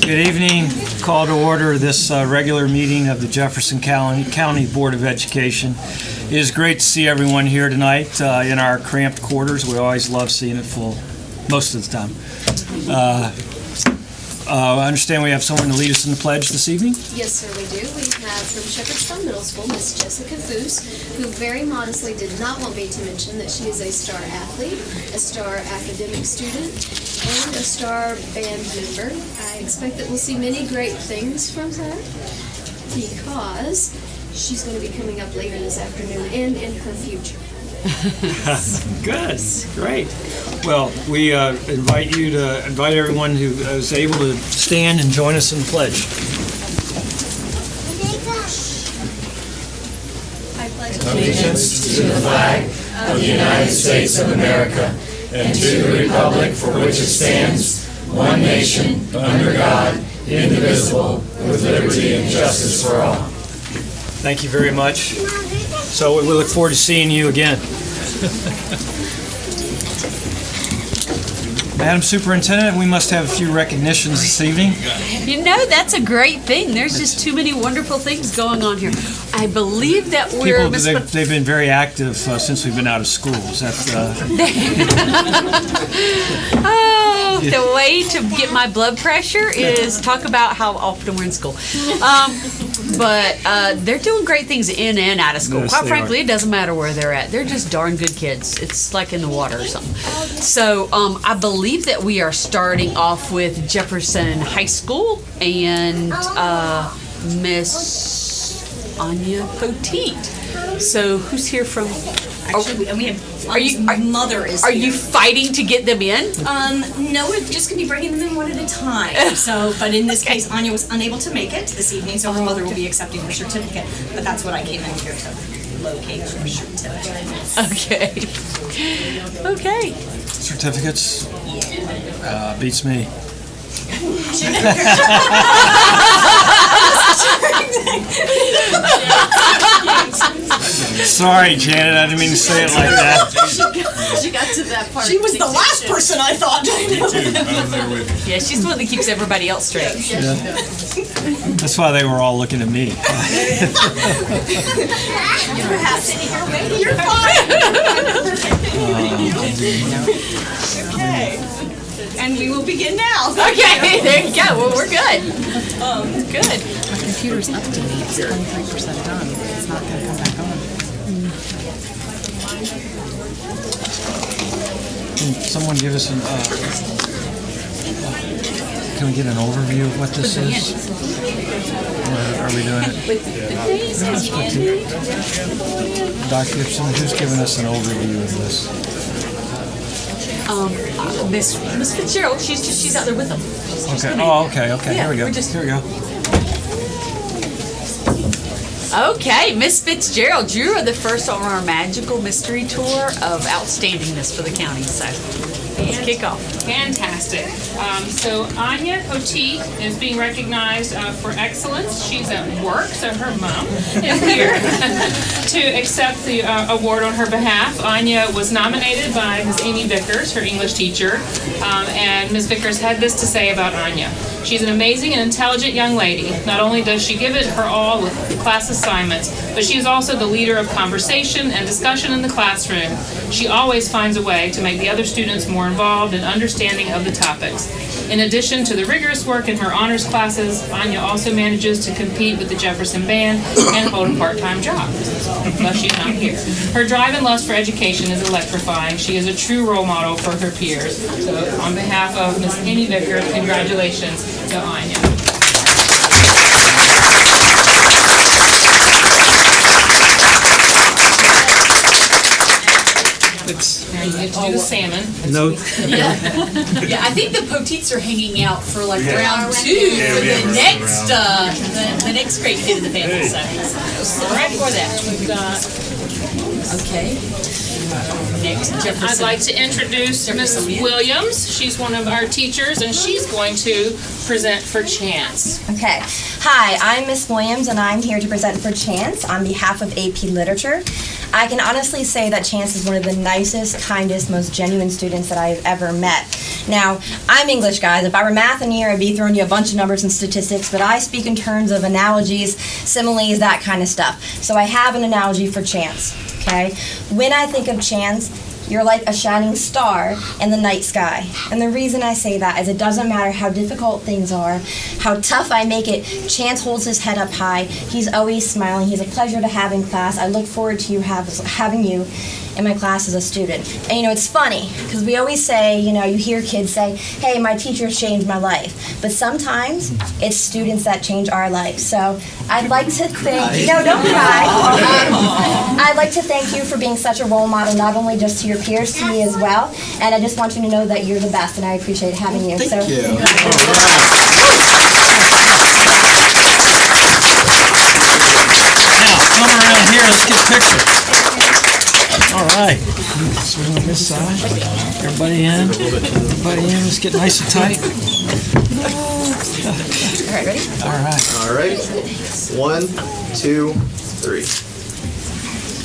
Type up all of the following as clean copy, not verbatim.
Good evening. Call to order this regular meeting of the Jefferson County Board of Education. It is great to see everyone here tonight in our cramped quarters. We always love seeing it full, most of the time. I understand we have someone to lead us in the pledge this evening. Yes, sir, we do. We have from Shepherdstown Middle School, Miss Jessica Foose, who very modestly did not want me to mention that she is a star athlete, a star academic student, and a star band member. I expect that we'll see many great things from her because she's going to be coming up later this afternoon and in her future. Good, great. Well, we invite everyone who is able to stand and join us in the pledge. I pledge allegiance to the flag of the United States of America and to the republic for which it stands, one nation, under God, indivisible, with liberty and justice for all. Thank you very much. So we look forward to seeing you again. Madam Superintendent, we must have a few recognitions this evening. You know, that's a great thing. There's just too many wonderful things going on here. I believe that we're... They've been very active since we've been out of school. Is that... Oh, the way to get my blood pressure is talk about how often we're in school. But they're doing great things in and out of school. Yes, Quite frankly, it doesn't matter where they're at. They're just darn good kids. It's like in the water or something. So I believe that we are starting off with Jefferson High School and Miss Anya Poteet. So who's here from... Actually, we have mother is Are here. you fighting to get them in? No, we're just going to be bringing them in one at a time. So, but in this case, Anya was unable to make it this evening, so her mother will be accepting her certificate. But that's what I came in here to locate her certificate. Okay. Okay. Certificates? Beats me. Sorry, Janet, I didn't mean to say it like that. She got to that part. She was the last person I thought. Yeah, she's the one that keeps everybody else straight. Yeah. That's why they were all looking at me. You're fine. Okay. And we will begin now. Okay, there you go. Well, we're good. Good. My computer's updating. It's 23% done. It's not going to come back on. Can someone give us can we get an overview of what this is? Or are we doing it? Dr. Gibson, who's giving us an overview of this? Miss Fitzgerald, she's out there with them. Okay. Oh, okay. Yeah, Here we go. we're Here we go. Okay, Miss Fitzgerald, you are the first on our magical mystery tour of outstandingness for the county. So let's kick off. Fantastic. So Anya Poteet is being recognized for excellence. She's at work, so her mom is here to accept the award on her behalf. Anya was nominated by Ms. Amy Vickers, her English teacher, and Ms. Vickers had this to say about Anya. She's an amazing and intelligent young lady. Not only does she give it her all with class assignments, but she is also the leader of conversation and discussion in the classroom. She always finds a way to make the other students more involved and understanding of the topics. In addition to the rigorous work in her honors classes, Anya also manages to compete with the Jefferson Band and hold a part-time job. Thus, she's not here. Her drive and lust for education is electrifying. She is a true role model for her peers. So, on behalf of Ms. Amy Vickers, congratulations to Anya. Now you get to do the salmon. No. Yeah, I think the Poteets are hanging out for like round two for the next great kid in the family. So right before that, we've got next Jefferson. I'd like to introduce Ms. Williams. She's one of our teachers, and she's going to present for Chance. Okay. Hi, I'm Miss Williams, and I'm here to present for Chance on behalf of AP Literature. I can honestly say that Chance is one of the nicest, kindest, most genuine students that I've ever met. Now, I'm English, guys. If I were math in here, I'd be throwing you a bunch of numbers and statistics, but I speak in terms of analogies, similes, that kind of stuff. So I have an analogy for Chance, okay? When I think of Chance, you're like a shining star in the night sky. And the reason I say that is it doesn't matter how difficult things are, how tough I make it, Chance holds his head up high. He's always smiling. He's a pleasure to have in class. I look forward to having you in my class as a student. And you know, it's funny, because we always say, you know, you hear kids say, hey, my teachers changed my life. But sometimes it's students that change our life. So I'd like to thank, no, don't cry. I'd like to thank you for being such a role model, not only just to your peers, to me as well. And I just want you to know that you're the best, and I appreciate having you. Thank you. Now, come around here, let's get a picture. All right. Swing on this side. Everybody in. Everybody in. Let's get nice and tight. All right, ready? All right. All right. 1, 2, 3.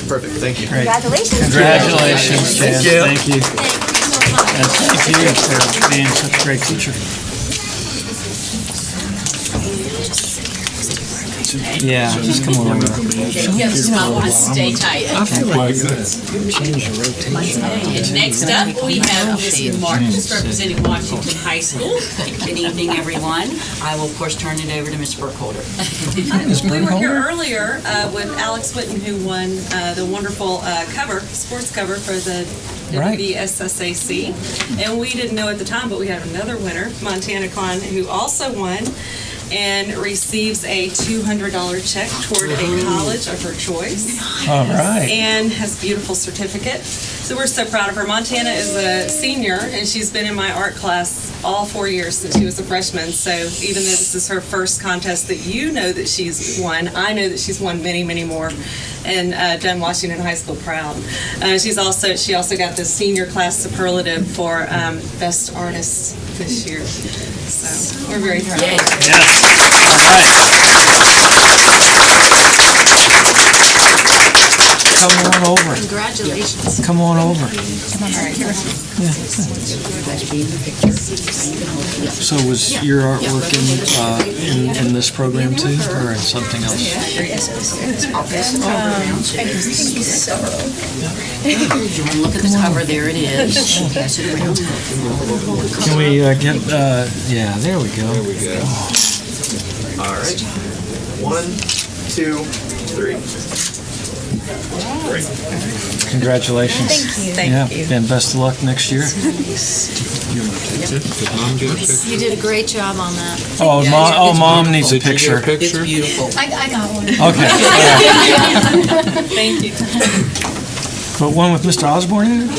Perfect. Thank you. Great. Congratulations. Congratulations, Chance. Thank you. Thank you. And thank you for being such a great teacher. Yeah, just come on over. Stay tight. And next up, we have Ms. Marcus representing Washington High School. Good evening, everyone. I will, of course, turn it over to Ms. Burkholder. We were here earlier with Alex Whitten, who won the wonderful sports cover for the Right. WBSSAC. And we didn't know at the time, but we had another winner, Montana Con, who also won and receives a $200 check toward a college of her choice. All right. And has a beautiful certificate. So we're so proud of her. Montana is a senior, and she's been in my art class all 4 years since she was a freshman. So even though this is her first contest that you know that she's won, I know that she's won many, many more and done Washington High School proud. She also got the senior class superlative for best artist this year. So we're very proud. Yes. All right. Come on over. Congratulations. Come on over. So was your artwork in this program too, or in something else? You want to look at the cover? There it is. Pass it around. Can we get? Yeah, there we go. All right. 1, 2, 3. Congratulations. Thank you. And best of luck next year. You did a great job on that. Oh, mom needs a picture. It's beautiful. I got one. Okay. Thank you. But one with Mr. Osborne in it?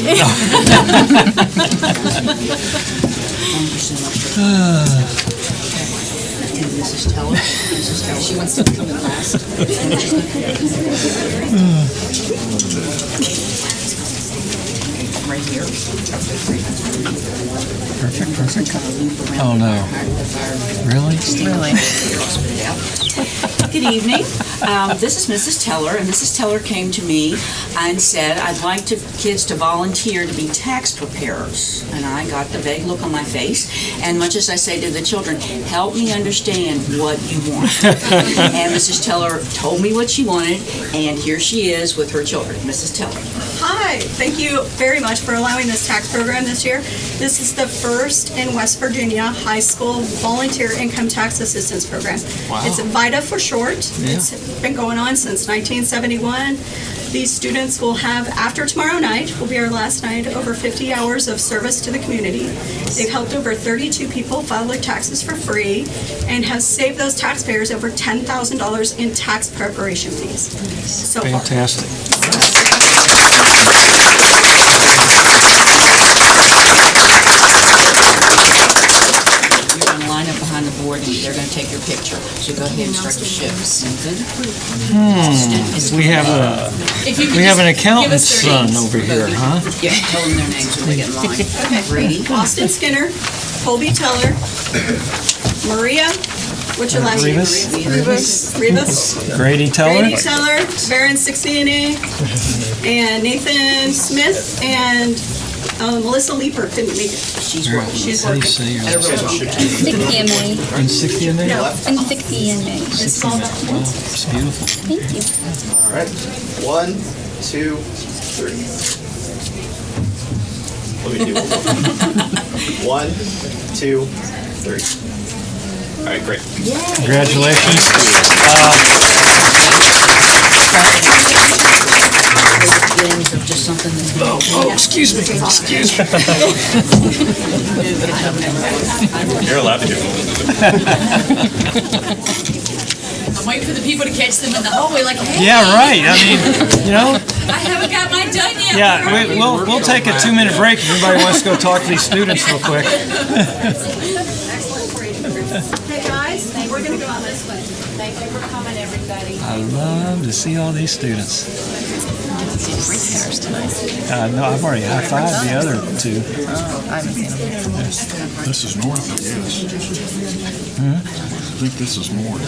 Mrs. Teller. Mrs. Teller. She wants to come in last. Right here. Perfect. Oh, no. Really? Good evening. This is Mrs. Teller, and Mrs. Teller came to me and said, I'd like kids to volunteer to be tax preparers. And I got the vague look on my face, and much as I say to the children, help me understand what you want. And Mrs. Teller told me what she wanted, and here she is with her children. Mrs. Teller. Hi, thank you very much for allowing this tax program this year. This is the first in West Virginia high school volunteer income tax assistance program. Wow. It's VITA for short. Yeah. It's been going on since 1971. These students will have, after tomorrow night, will be our last night, over 50 hours of service to the community. They've helped over 32 people file their taxes for free and has saved those taxpayers over $10,000 in tax preparation fees so far. Fantastic. You're going to line up behind the board, and they're going to take your picture. So go ahead and start your shift. We have an accountant's son over here, huh? Yeah, tell them their names when they get in line. Brady. Austin Skinner, Colby Teller, Maria, what's your last name? Rivas. Grady Teller. Grady Teller, Baron 60NA, and Nathan Smith, and Melissa Leeper couldn't make it. She's working. She's working. In 60 in May. In 60 in there? In 60 in May. It's all documents. It's beautiful. Thank you. All right. 1, 2, 3. Let me do one more. 1, 2, 3. All right, great. Congratulations. Just something that's Oh, excuse me. Excuse me. You're allowed to do I'm waiting for the people to catch them in the hallway like, hey, Yeah, right. I mean, you know, I haven't got mine done yet. yeah, we'll take a 2-minute break if anybody wants to go talk to these students real quick. Hey guys, we're going to go on this way. Thank you for coming, everybody. I love to see all these students. No, I've already high-fived the other two. I haven't seen them. This is north, I guess. I think this is north.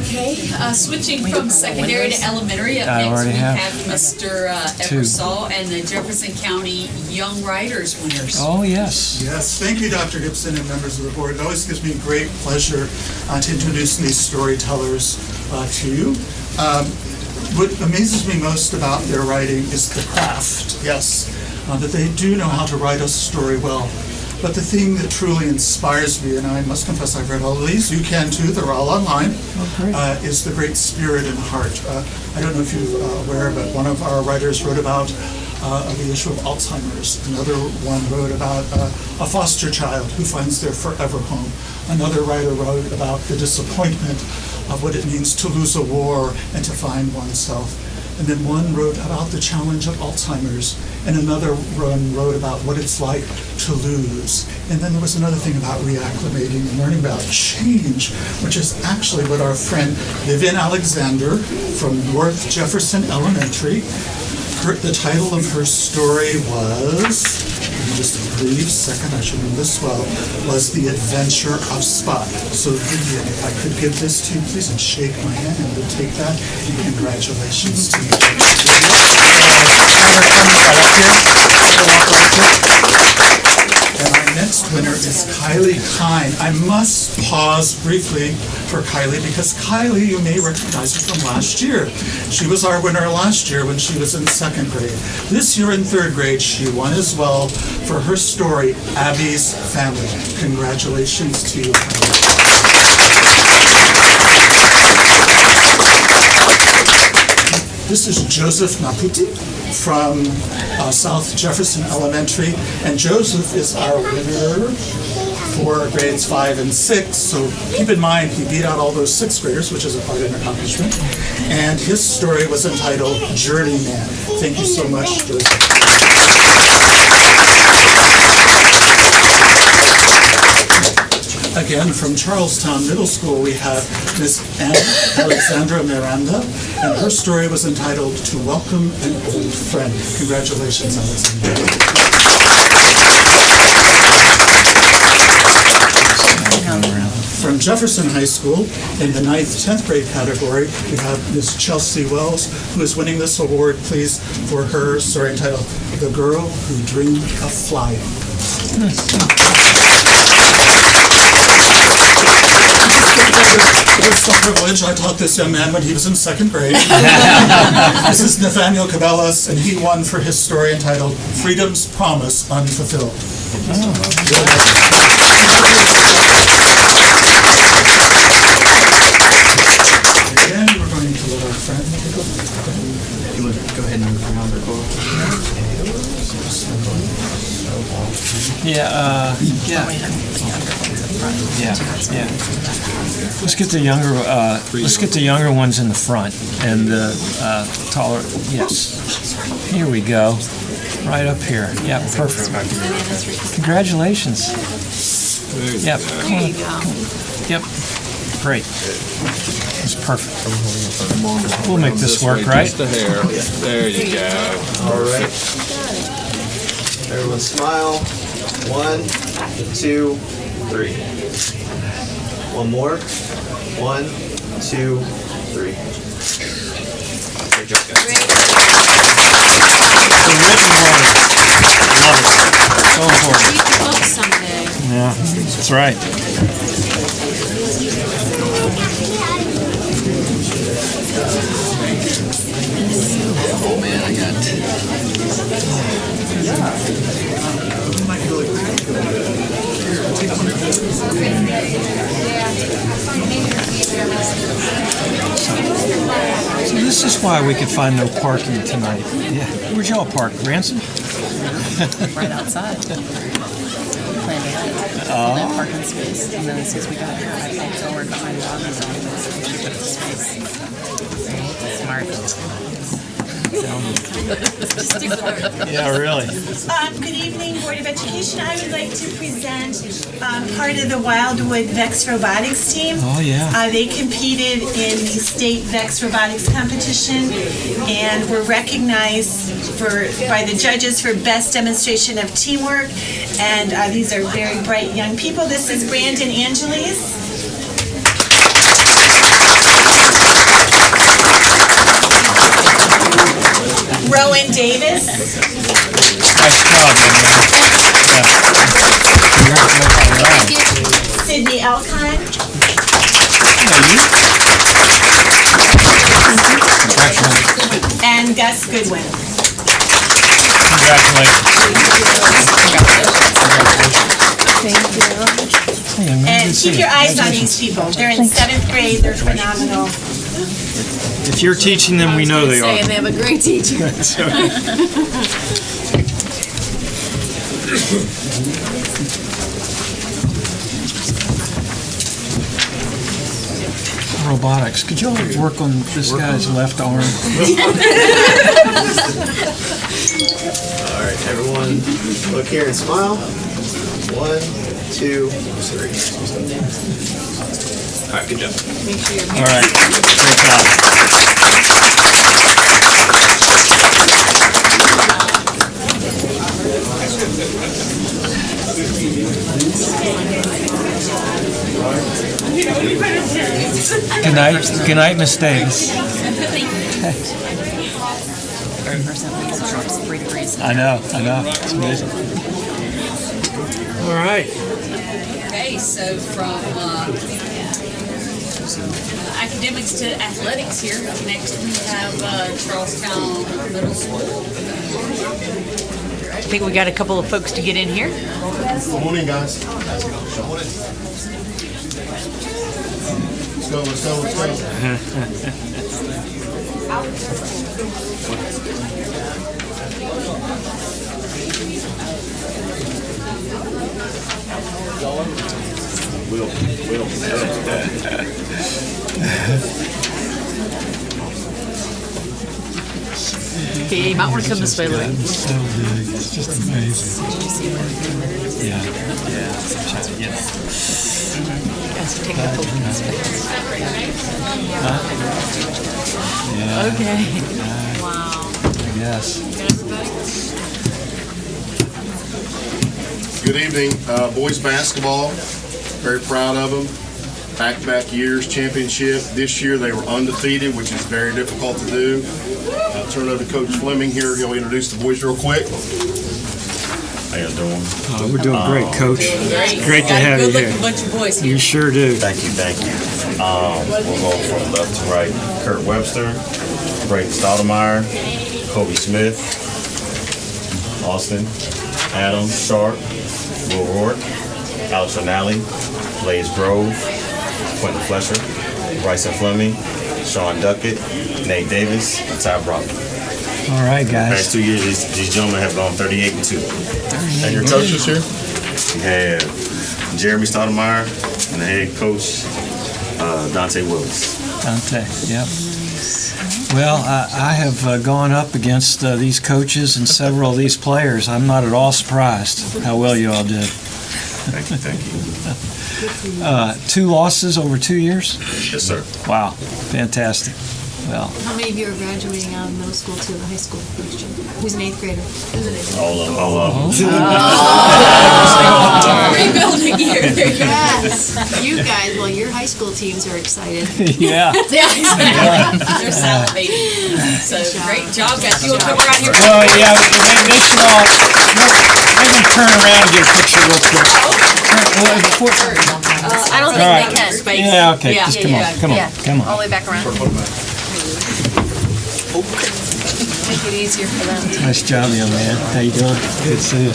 Okay, switching from secondary to elementary, up I next already we have have Mr. two. Eversole and the Jefferson County Young Writers winners. Oh, yes. Yes, thank you, Dr. Gibson and members of the board. It always gives me great pleasure to introduce these storytellers to you. What amazes me most about their writing is the craft, yes, that they do know how to write a story well. But the thing that truly inspires me, and I must confess I've read all of these, you can too, they're all online, is the great spirit and heart. I don't know if you're aware, but one of our writers wrote about the issue of Alzheimer's. Another one wrote about a foster child who finds their forever home. Another writer wrote about the disappointment of what it means to lose a war and to find oneself. And then one wrote about the challenge of Alzheimer's, and another one wrote about what it's like to lose. And then there was another thing about reacclimating and learning about change, which is actually what our friend Vivian Alexander from North Jefferson Elementary, the title of her story was, just a brief second, I should remember this well, was The Adventure of Spot. So Vivian, if I could give this to you, please, and shake my hand, and we'll take that, and congratulations to you. And our next winner is Kylie Kine. I must pause briefly for Kylie, because Kylie, you may recognize her from last year. She was our winner last year when she was in 2nd grade. This year in 3rd grade, she won as well for her story, Abby's Family. Congratulations to you, Kylie. This is Joseph Naputi from South Jefferson Elementary, and Joseph is our winner for grades 5 and 6, so keep in mind he beat out all those 6th graders, which is quite an accomplishment, and his story was entitled Journeyman. Thank you so much, Joseph. Again, from Charlestown Middle School, we have Miss Alexandra Miranda, and her story was entitled To Welcome an Old Friend. Congratulations, Alexandra. From Jefferson High School, in the 9th, 10th grade category, we have Miss Chelsea Wells, who is winning this award, please, for her story entitled The Girl Who Dreamed of Flying. It was some privilege. I taught this young man when he was in 2nd grade. This is Nathaniel Cabellas, and he won for his story entitled Freedom's Promise Unfulfilled. Again, we're going to let our friend Go ahead and move around the board. Yeah. Let's get the younger ones in the front, and the taller. Yes. Here we go. Right up here. Yeah, perfect. Congratulations. Yep. There you go. Yep. Great. It's perfect. We'll make this work, right? Just a hair. There you go. All right. Everyone smile. 1, 2, 3. One more. 1, 2, 3. Great job, guys. right. Oh man, I got. So this is why we could find no parking tonight. Yeah. Where'd y'all park? Ransom? Right outside. Planned ahead. No parking space. And then since we got here, I pulled forward behind Bobby's office and she put the space. Smart. Yeah, really. Good evening, Board of Education. I would like to present part of the Wildwood VEX Robotics team. Oh, yeah. They competed in the state VEX Robotics competition and were recognized by the judges for best demonstration of teamwork. And these are very bright young people. This is Brandon Angeles. Rowan Davis. Nice job, man. Yeah. Sydney Elkheim. And Gus Goodwin. Congratulations. And keep your eyes on these people. They're in 7th grade. They're phenomenal. If you're teaching them, we know they are. And they have a great teacher. That's right. Robotics. Could y'all work on this guy's left arm? All right, everyone, look here and smile. 1, 2, 3. All right, good job. All right, great Good night, Miss Davis. 30% legal drops 3 degrees. I know. It's amazing. All right. Okay, so from academics to athletics here. Next we have Charlestown Middle School. I think we got a couple of folks to get in here. Good morning, guys. Let's go. Okay, you might want to come this way, Louis. So big. It's just amazing. Yeah. Guys, take a photo. Yeah. Okay. Wow. Yes. Good evening, boys basketball. Very proud of them. Back-to-back years championship. This year they were undefeated, which is very difficult to do. I'll turn it over to Coach Fleming here. He'll introduce the boys real quick. How you doing? We're doing great, Coach. Great to have you here. Bunch of boys here. You sure do. Thank you. We'll go from left to right. Kurt Webster, Brayden Stoudemire, Kobe Smith, Austin, Adam Sharp, Will Rourke, Alex O'Nally, Blaze Grove, Quentin Flesher, Bryson Fleming, Sean Duckett, Nate Davis, and Ty Brock. All right, The guys. past 2 years, these gentlemen have gone 38-2. And your coaches here? We have Jeremy Stoudemire and the head coach, Dante Willis. Dante, yep. Well, I have gone up against these coaches and several of these players. I'm not at all surprised how well you all did. Thank you. 2 losses over 2 years? Yes, sir. Wow, fantastic. Well, How many of you are graduating out of middle school to the high school next year? Who's an 8th grader? All of them. Rebuilding year. Yes. You guys, well, your high school teams are excited. Yeah. They're salivating. So great job, guys. You want to come around here? Well, yeah, they should all, maybe turn around and get a picture real quick. I don't think they can. Yeah, okay, just come on, come on, come All on. the way back around. Make it easier for them. Nice job, young man. How you doing? Good to see you.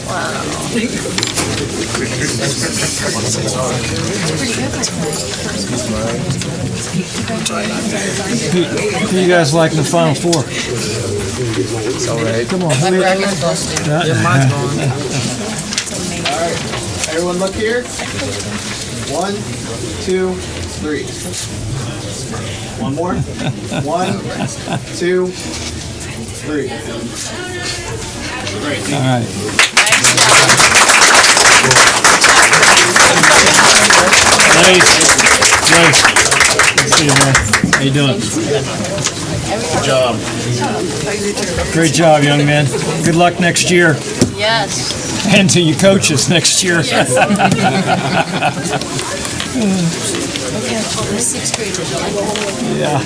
Who you guys like in the Final Four? It's all right. Come on. All right, everyone look here. 1, 2, 3. One more. 1, 2, 3. Great. All right. Nice. Good to see you, man. How you doing? Good job. Great job, young man. Good luck next year. Yes. And to your coaches next year. Sixth graders. Yeah.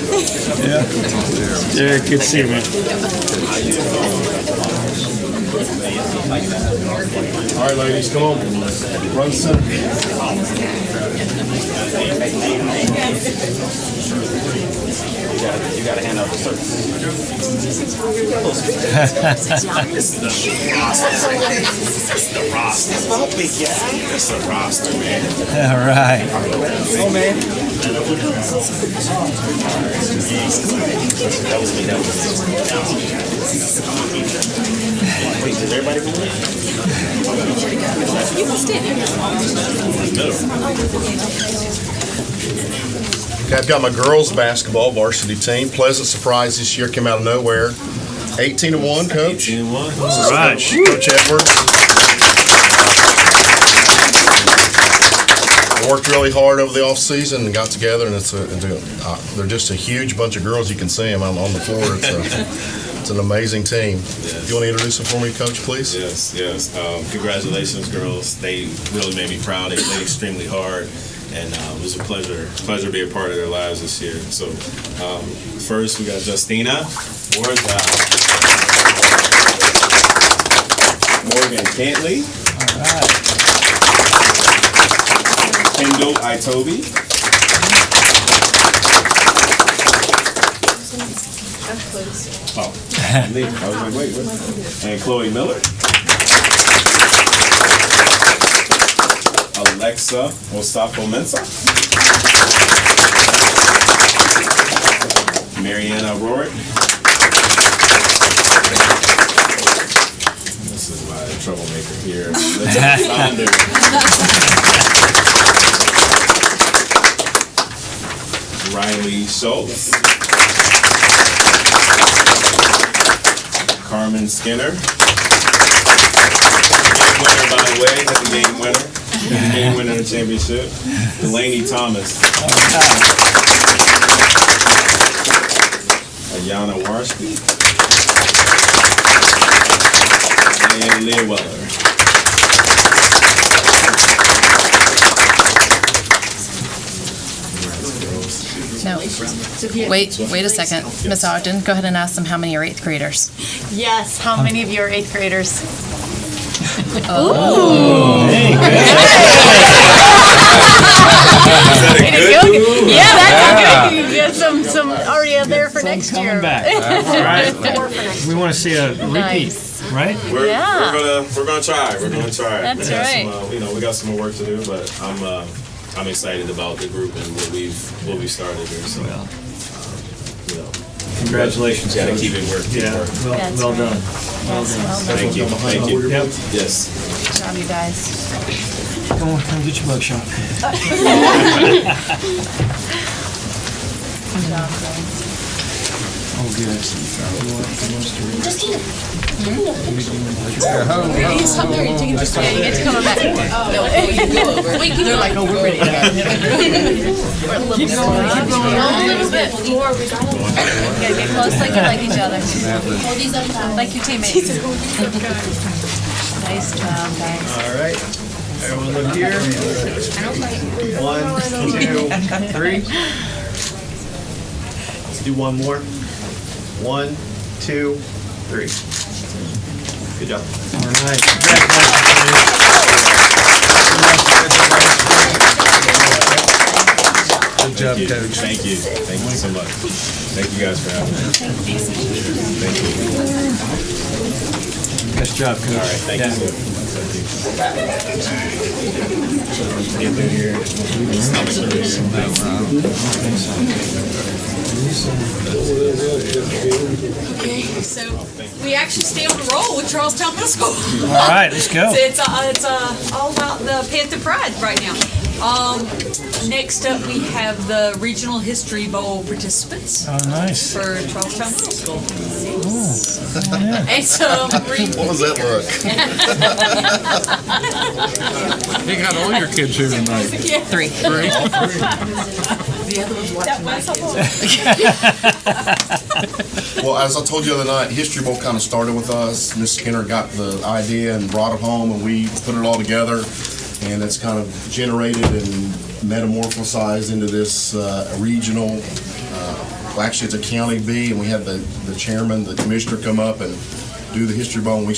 Yeah, good to see you, man. All right, ladies, come on. Run center. You got to hand out the service. This is the roster. It's the roster, man. All right. Oh, man. Wait, did everybody go in? You can stay Okay, I've got my girls basketball varsity team. Pleasant surprise this year, came out of nowhere. 18-1, Coach. 18-1. All right. Coach Edwards. Worked really hard over the off season and got together, and they're just a huge bunch of girls. You can see them on the floor. It's an amazing team. Yes. You want to introduce them for me, Coach, please? Yes. Congratulations, girls. They really made me proud. They played extremely hard, and it was a pleasure to be a part of their lives this year. So first, we got Justina Warzow, Morgan Cantley, All right. Kendall Itobi, oh, I was like, wait, and Chloe Miller, Alexa Ostafo-Mensah, Mariana Rorik. This is my troublemaker here. Riley Schultz, Carmen Skinner, game winner by the way, that's the game winner. The game winner of the championship. Delaney Thomas. Ayana Warshby. And Leah Weller. No. Wait a second. Miss Ogden, go ahead and ask them how many are 8th graders. Yes. How many of you are 8th graders? Oh. Hey, Yeah, that's good. You get some already there for next year. Coming back. All right. We want to see a repeat, Nice. right? We're Yeah. gonna try. We're gonna try. That's We got right. some, we got some more work to do, but I'm excited about the group and what we've started here. So, Congratulations. Got to Coach. keep it working. Yeah, well done. Thank you. Thank you. Yep. Yes. Good job, you guys. Come on, come get your mug shot. Oh, good. Justina. He's up there. You can just Yeah, you get to come back. No, you go over. Wait, keep They're going. like, oh, we're ready. Keep going. A little bit. More. We got it. Get close like you like each other. Hold these up tight. Like your teammates. Nice job, guys. All right. Everyone look here. 1, 2, 3. Let's do one more. 1, 2, 3. Good job. All right. Congratulations. Good job, Coach. Thank you. Thank you so much. Thank you guys for having me. Thank you. Nice job, Coach. All right, thank you. Get through here. Okay, so we actually stay on the roll with Charlestown Middle School. All right, let's go. So it's all about the Panther Pride right now. Next up, we have the Regional History Bowl participants. Oh, nice. For Charlestown Middle School. Yeah. And so, What was that look? You got all your kids here tonight. Yeah. Three. The other one's watching my kids. Well, as I told you the other night, History Bowl kind of started with us. Miss Skinner got the idea and brought it home, and we put it all together, and it's kind of generated and metamorphosized into this regional, well, actually it's a county B, and we had the chairman, the commissioner come up and do the History Bowl, and we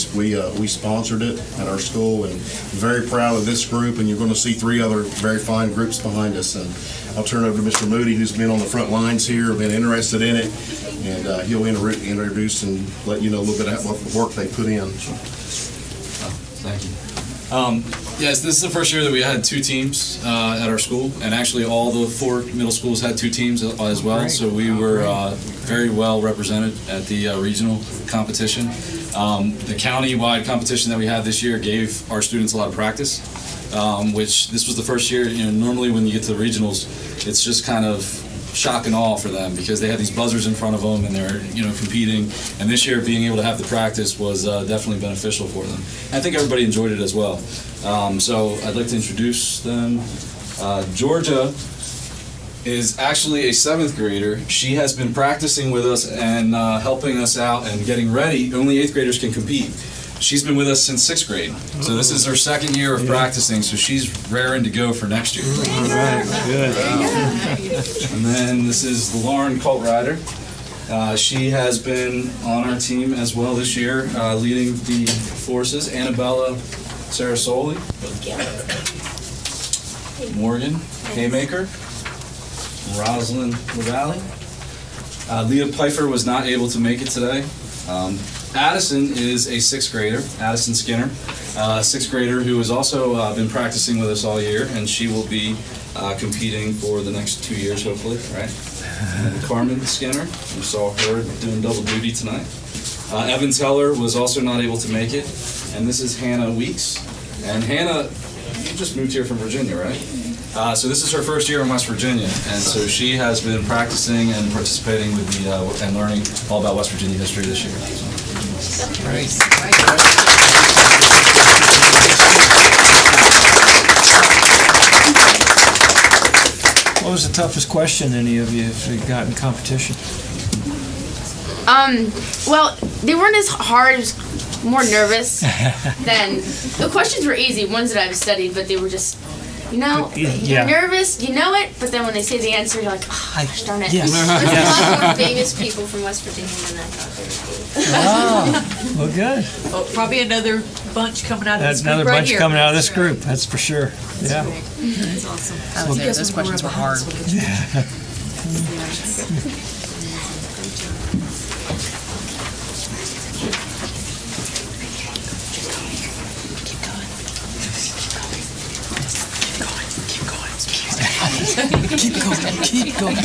sponsored it at our school, and very proud of this group, and you're going to see 3 other very fine groups behind us. And I'll turn it over to Mr. Moody, who's been on the front lines here, been interested in it, and he'll introduce and let you know a little bit about what the work they put in. Thank you. Yes, this is the first year that we had 2 teams at our school, and actually all the 4 middle schools had 2 teams as well. Great. So we were very well represented at the regional competition. The county-wide competition that we had this year gave our students a lot of practice, which this was the first year. You know, normally when you get to the regionals, it's just kind of shock and awe for them because they had these buzzers in front of them and they're competing. And this year, being able to have the practice was definitely beneficial for them. I think everybody enjoyed it as well. So I'd like to introduce them. Georgia is actually a 7th grader. She has been practicing with us and helping us out and getting ready. Only 8th graders can compete. She's been with us since 6th grade. So this is her 2nd year of practicing, so she's raring to go for next year. All right, good. And then this is Lauren Colt Rider. She has been on our team as well this year, leading the forces. Annabella Sarasoli. Morgan Haymaker. Rosalind LaValle. Leah Pfeiffer was not able to make it today. Addison is a 6th grader, Addison Skinner, 6th grader who has also been practicing with us all year, and she will be competing for the next 2 years, hopefully, right? And Carmen Skinner, we saw her doing double duty tonight. Evan Teller was also not able to make it, and this is Hannah Weeks. And Hannah, you just moved here from Virginia, right? So this is her first year in West Virginia, and so she has been practicing and participating with the and learning all about West Virginia history this year. Great. What was the toughest question any of you have got in competition? Well, they weren't as hard, it was more nervous than, the questions were easy, ones that I've studied, but they were just, Yeah. you're nervous, you know it, but then when they say the answer, you're like, oh, gosh darn it. Yes. There's Yes. a lot more famous people from West Virginia than I thought there would be. Oh, well, good. Oh, probably another bunch coming out of this That's another group right bunch here. coming out of this group, that's for sure. Yeah. That's awesome. I was there. Those questions were hard. Keep going, keep going.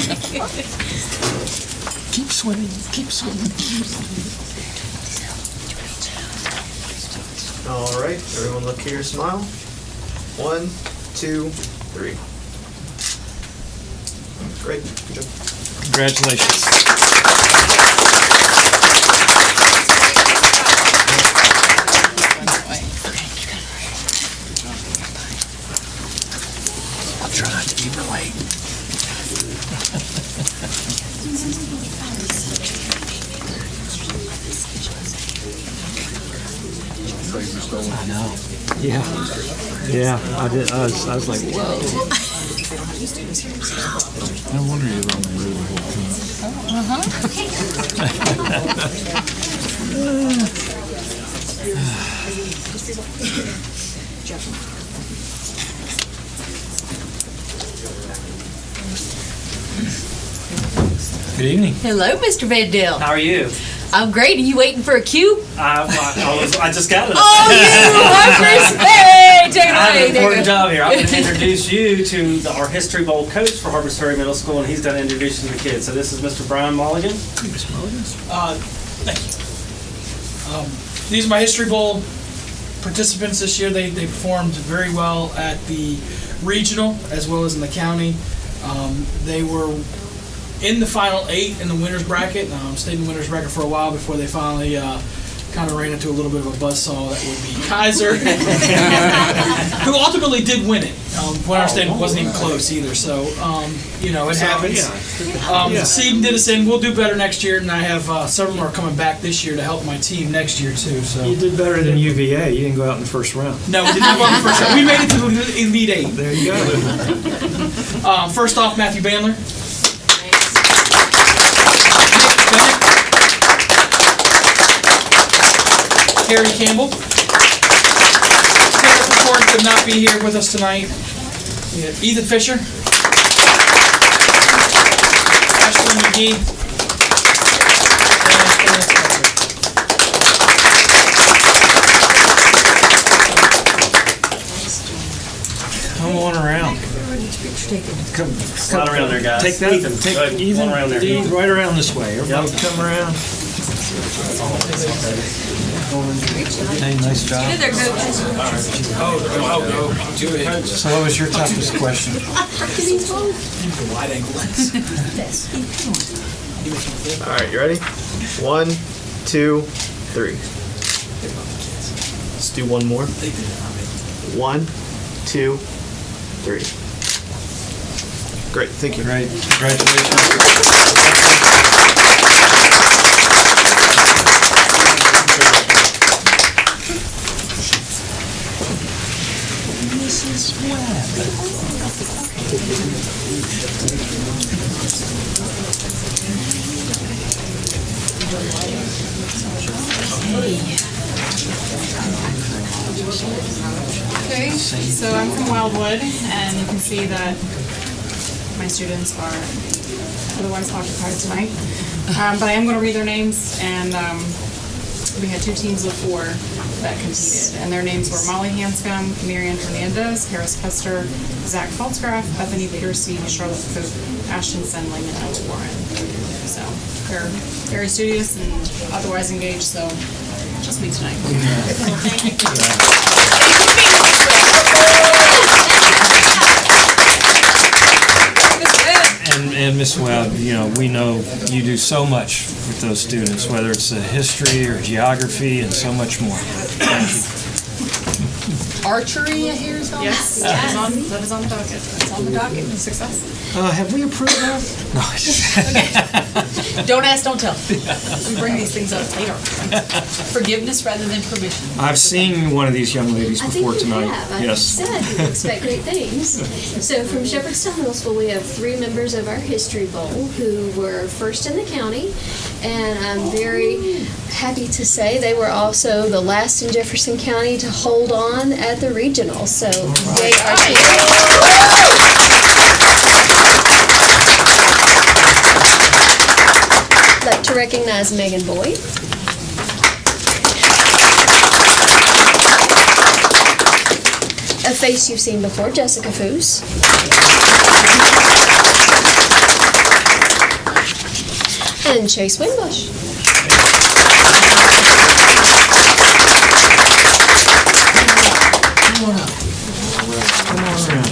Keep swimming, keep swimming. All right, everyone look here, smile. 1, 2, 3. Great, good job. Congratulations. I'm trying to emulate. I know. Yeah. Yeah. I did. I was like, whoa. No wonder you don't move the whole team. Good evening. Hello, Mr. Van Dale. How are you? I'm great. Are you waiting for a cue? I just got it. Oh, you! Hey, take it I have away. an important job here. I'm going to introduce you to our History Bowl coach for Harvest Ferry Middle School, and he's going to introduce you to the kids. So this is Mr. Brian Mulligan. Thank you. These are my History Bowl participants this year. They performed very well at the regional as well as in the county. They were in the final 8 in the winners bracket. Stayed in the winners bracket for a while before they finally kind of ran into a little bit of a buzzsaw that would be Kaiser, who ultimately did win it. What I understand, it wasn't even close either. So, it happens. Seed did us in. We'll do better next year, and I have several more coming back this year to help my team next year too. So You did better than UVA. You didn't go out in the first round. No, we did not go in the first round. We made it to the Elite 8. There you go. First off, Matthew Bandler. Harry Campbell. Taylor Purport could not be here with us tonight. We have Ethan Fisher. Ashley McGee. And Come on around. Come around there, guys. Take that. Ethan, Take go ahead. Ethan, Come around there. Ethan, right around this way. Everybody come around. Hey, nice job. So what was your toughest question? wide angle lens. All right, you ready? 1, 2, 3. Let's do one more. 1, 2, 3. Great, thank you. Great, congratulations. Mrs. Okay, so I'm from Wildwood, and you can see that my students are otherwise occupied tonight. But I am going to read their names, and we had 2 teams of 4 that competed, and their names were Molly Hanscom, Marian Hernandez, Harris Custer, Zach Faltzgraff, Bethany Leaderseed, Charlotte Cook, Ashton Sendling, and Ella Warren. So they're very studious and otherwise engaged, so just me tonight. And Ms. Webb, we know you do so much with those students, whether it's history or geography and so much more. Thank you. Archery, I hear, is on. Yes, that is on the docket. It's on the docket. Success. Have we approved that? No. Don't ask, don't tell. We bring these things up later. Forgiveness rather than permission. I've seen one of these young ladies before tonight. I said you expect great things. So from Shepherdstown Middle School, we have 3 members of our History Bowl who were first in the county, and I'm very happy to say they were also the last in Jefferson County to hold on at the regional. So they are I'd like to recognize Megan Boyd. A face you've seen before, Jessica Foos. And Chase Winbush. Come on up. Come on around.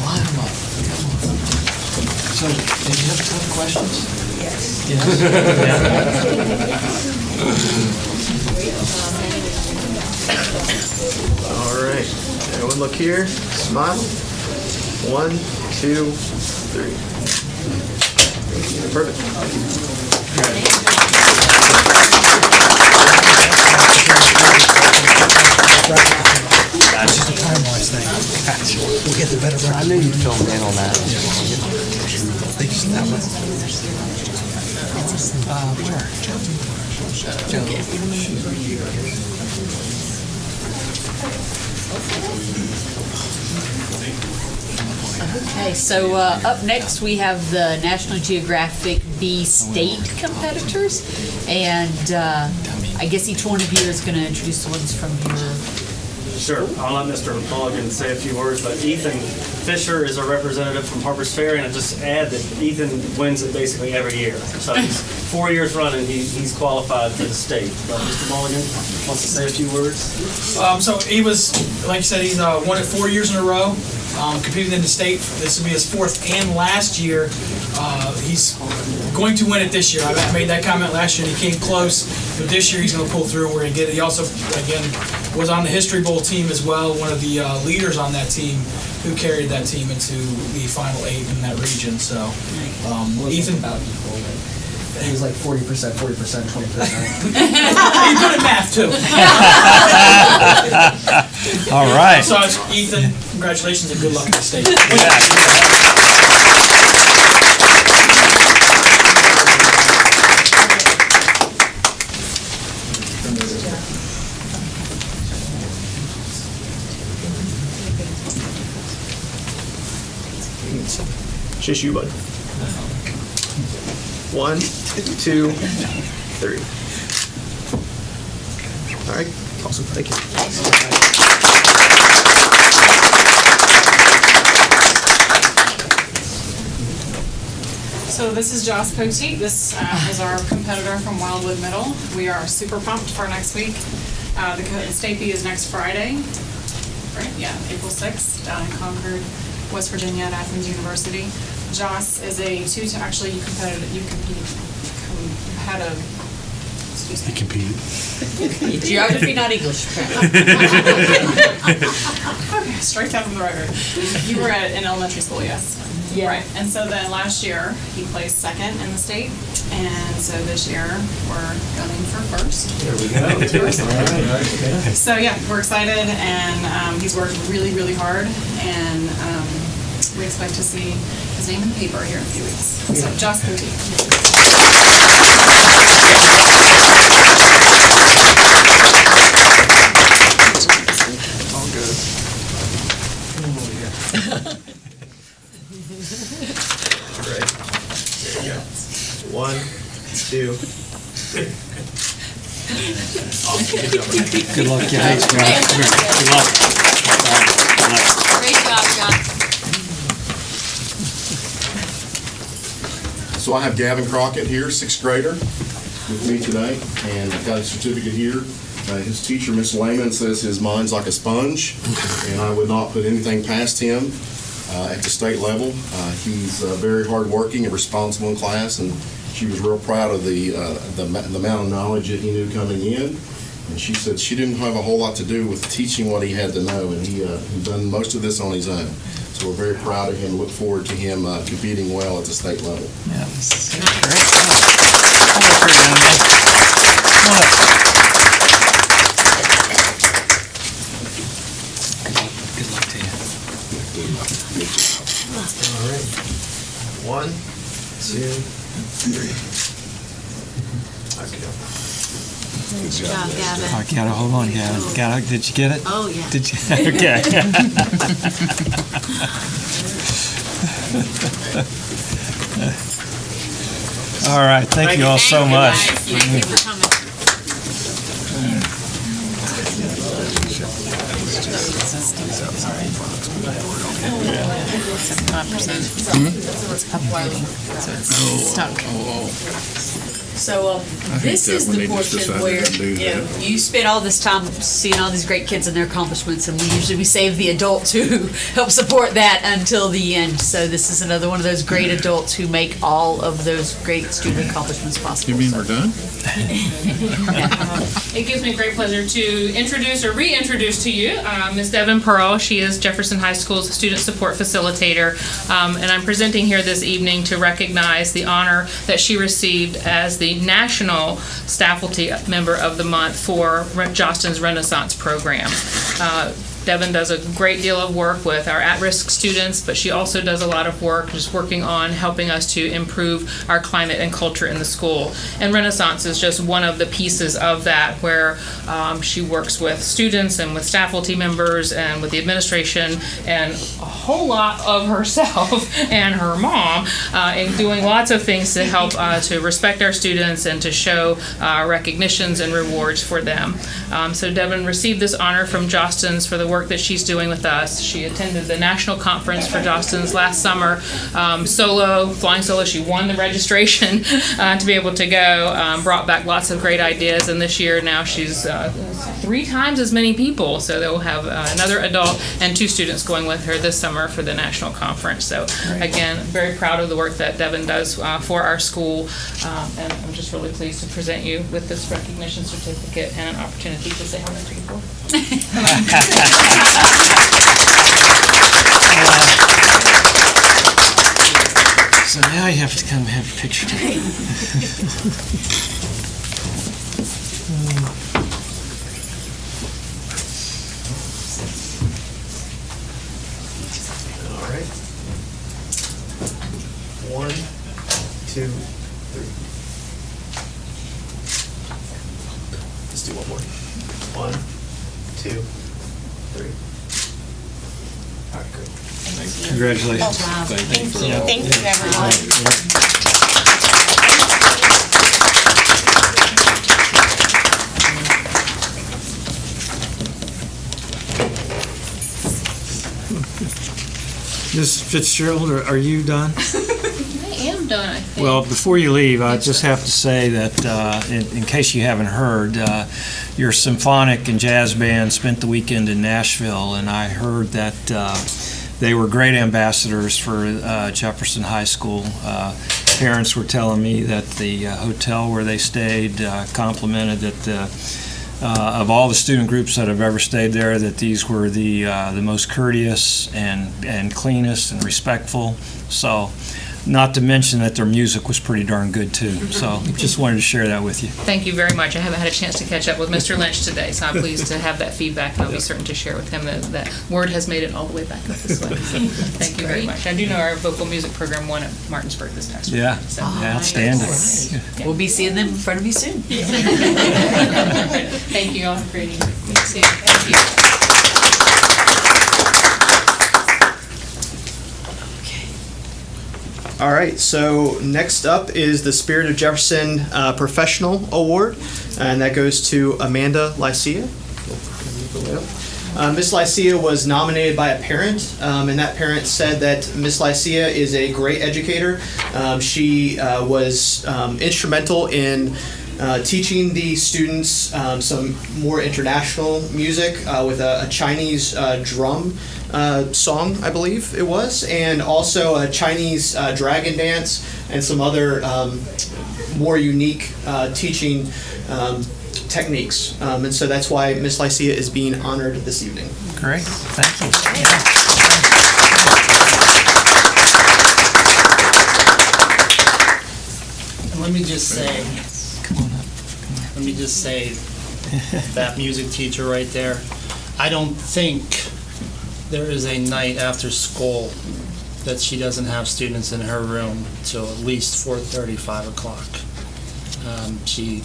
Line them up. Come on. So, did you have tough questions? Yes. All right, everyone look here, smile. 1, 2, 3. Perfect. That's just a time-wise thing. Gotcha. We'll get the better record. I knew you'd fill me in on that. They just that way. Where? Joe. Okay, so up next we have the National Geographic B State competitors, and I guess each one of you is going to introduce the ones from your. Sure. I'll let Mr. Mulligan say a few words, but Ethan Fisher is a representative from Harpers Ferry, and I just add that Ethan wins it basically every year. So he's 4 years running, he's qualified for the state. But Mr. Mulligan wants to say a few words. So he was, like you said, he's won it 4 years in a row. Competing in the state. This will be his fourth and last year. He's going to win it this year. I made that comment last year and he came close, but this year he's going to pull through and we're going to get it. He also, again, was on the History Bowl team as well, one of the leaders on that team who carried that team into the Final 8 in that region. So, Ethan. He was like 40%, 40%, 20%. He's good at math too. All right. So, Ethan, congratulations and good luck in the state. It's just you, bud. 1, 2, 3. All right, awesome, thank you. So this is Joss Poteet. This is our competitor from Wildwood Middle. We are super pumped for next week. The state B is next Friday, right? Yeah, April 6th, down in Concord, West Virginia at Athens University. Joss is a actually you competed, you had a, excuse me. He competed. Geography, not English. Okay, straight down from the record. You were in elementary school, yes? Yeah. Right, and so then last year, he placed second in the state, and so this year, we're gunning for first. There we go. So yeah, we're excited, and he's worked really, really hard, and we expect to see his name in the paper here in a few weeks. So, Joss Poteet. All good. Come on over here. Great. There you go. 1, 2, 3. Awesome. Good job. Good luck, guys. Good luck. Great job, John. So I have Gavin Crockett here, 6th grader, with me today, and I've got a certificate here. His teacher, Miss Lehman, says his mind's like a sponge, and I would not put anything past him at the state level. He's very hardworking and responsible in class, and she was real proud of the amount of knowledge that he knew coming in. And she said she didn't have a whole lot to do with teaching what he had to know, and he done most of this on his own. So we're very proud of him. Look forward to him competing well at the state level. Yeah. Great. Come up here, young man. Come on up. Good luck to you. All right. 1, 2, 3. Okay. Good job, Gavin. Oh, Gavin, hold on, Gavin. Gavin, did you get it? Oh, yeah. Did you? Okay. All right. Thank you all so much. Thank you for coming. It's stuck. So this is the portion where you spend all this time seeing all these great kids and their accomplishments, and we save the adults who help support that until the end. So this is another one of those great adults who make all of those great student accomplishments possible. You mean we're done? It gives me great pleasure to introduce or reintroduce to you Ms. Devin Pearl. She is Jefferson High School's student support facilitator, and I'm presenting here this evening to recognize the honor that she received as the National Staffalty Member of the Month for Jostin's Renaissance Program. Devin does a great deal of work with our at-risk students, but she also does a lot of work just working on helping us to improve our climate and culture in the school. And Renaissance is just one of the pieces of that, where she works with students and with faculty members and with the administration and a whole lot of herself and her mom in doing lots of things to help to respect our students and to show recognitions and rewards for them. So Devin received this honor from Jostens for the work that she's doing with us. She attended the national conference for Jostens last summer, flying solo. She won the registration to be able to go, brought back lots of great ideas, and this year now she's 3 times as many people, so they'll have another adult and 2 students going with her this summer for the national conference. So again, very proud of the work that Devin does for our school, and I'm just really pleased to present you with this recognition certificate and an opportunity to say hello to people. So now you have to come have a picture taken. All right. 1, 2, 3. Let's do one more. 1, 2, 3. All right, great. Congratulations. Oh, wow. Thank you. Yeah. Thank you, everyone. Ms. Fitzgerald, are you done? I am done, I think. Well, before you leave, I just have to say that, in case you haven't heard, your symphonic and jazz band spent the weekend in Nashville, and I heard that they were great ambassadors for Jefferson High School. Parents were telling me that the hotel where they stayed complimented that of all the student groups that have ever stayed there, that these were the most courteous and cleanest and respectful. So, not to mention that their music was pretty darn good too. So, just wanted to share that with you. Thank you very much. I haven't had a chance to catch up with Mr. Lynch today, so I'm pleased to have that feedback, and I'll be certain to share with him that word has made it all the way back up this way. So, thank you very much. I do know our vocal music program won at Martinsburg this past week. Yeah, So, outstanding. Right. We'll be seeing them in front of you soon. Thank you all for creating. Thank you. All right, so next up is the Spirit of Jefferson Professional Award, and that goes to Amanda Lycia. Miss Lycia was nominated by a parent, and that parent said that Miss Lycia is a great educator. She was instrumental in teaching the students some more international music with a Chinese drum song, I believe it was, and also a Chinese dragon dance and some other more unique teaching techniques. And so that's why Miss Lycia is being honored this evening. Great, thank you. Let me just say, that music teacher right there, I don't think there is a night after school that she doesn't have students in her room till at least 4:30, 5 o'clock. She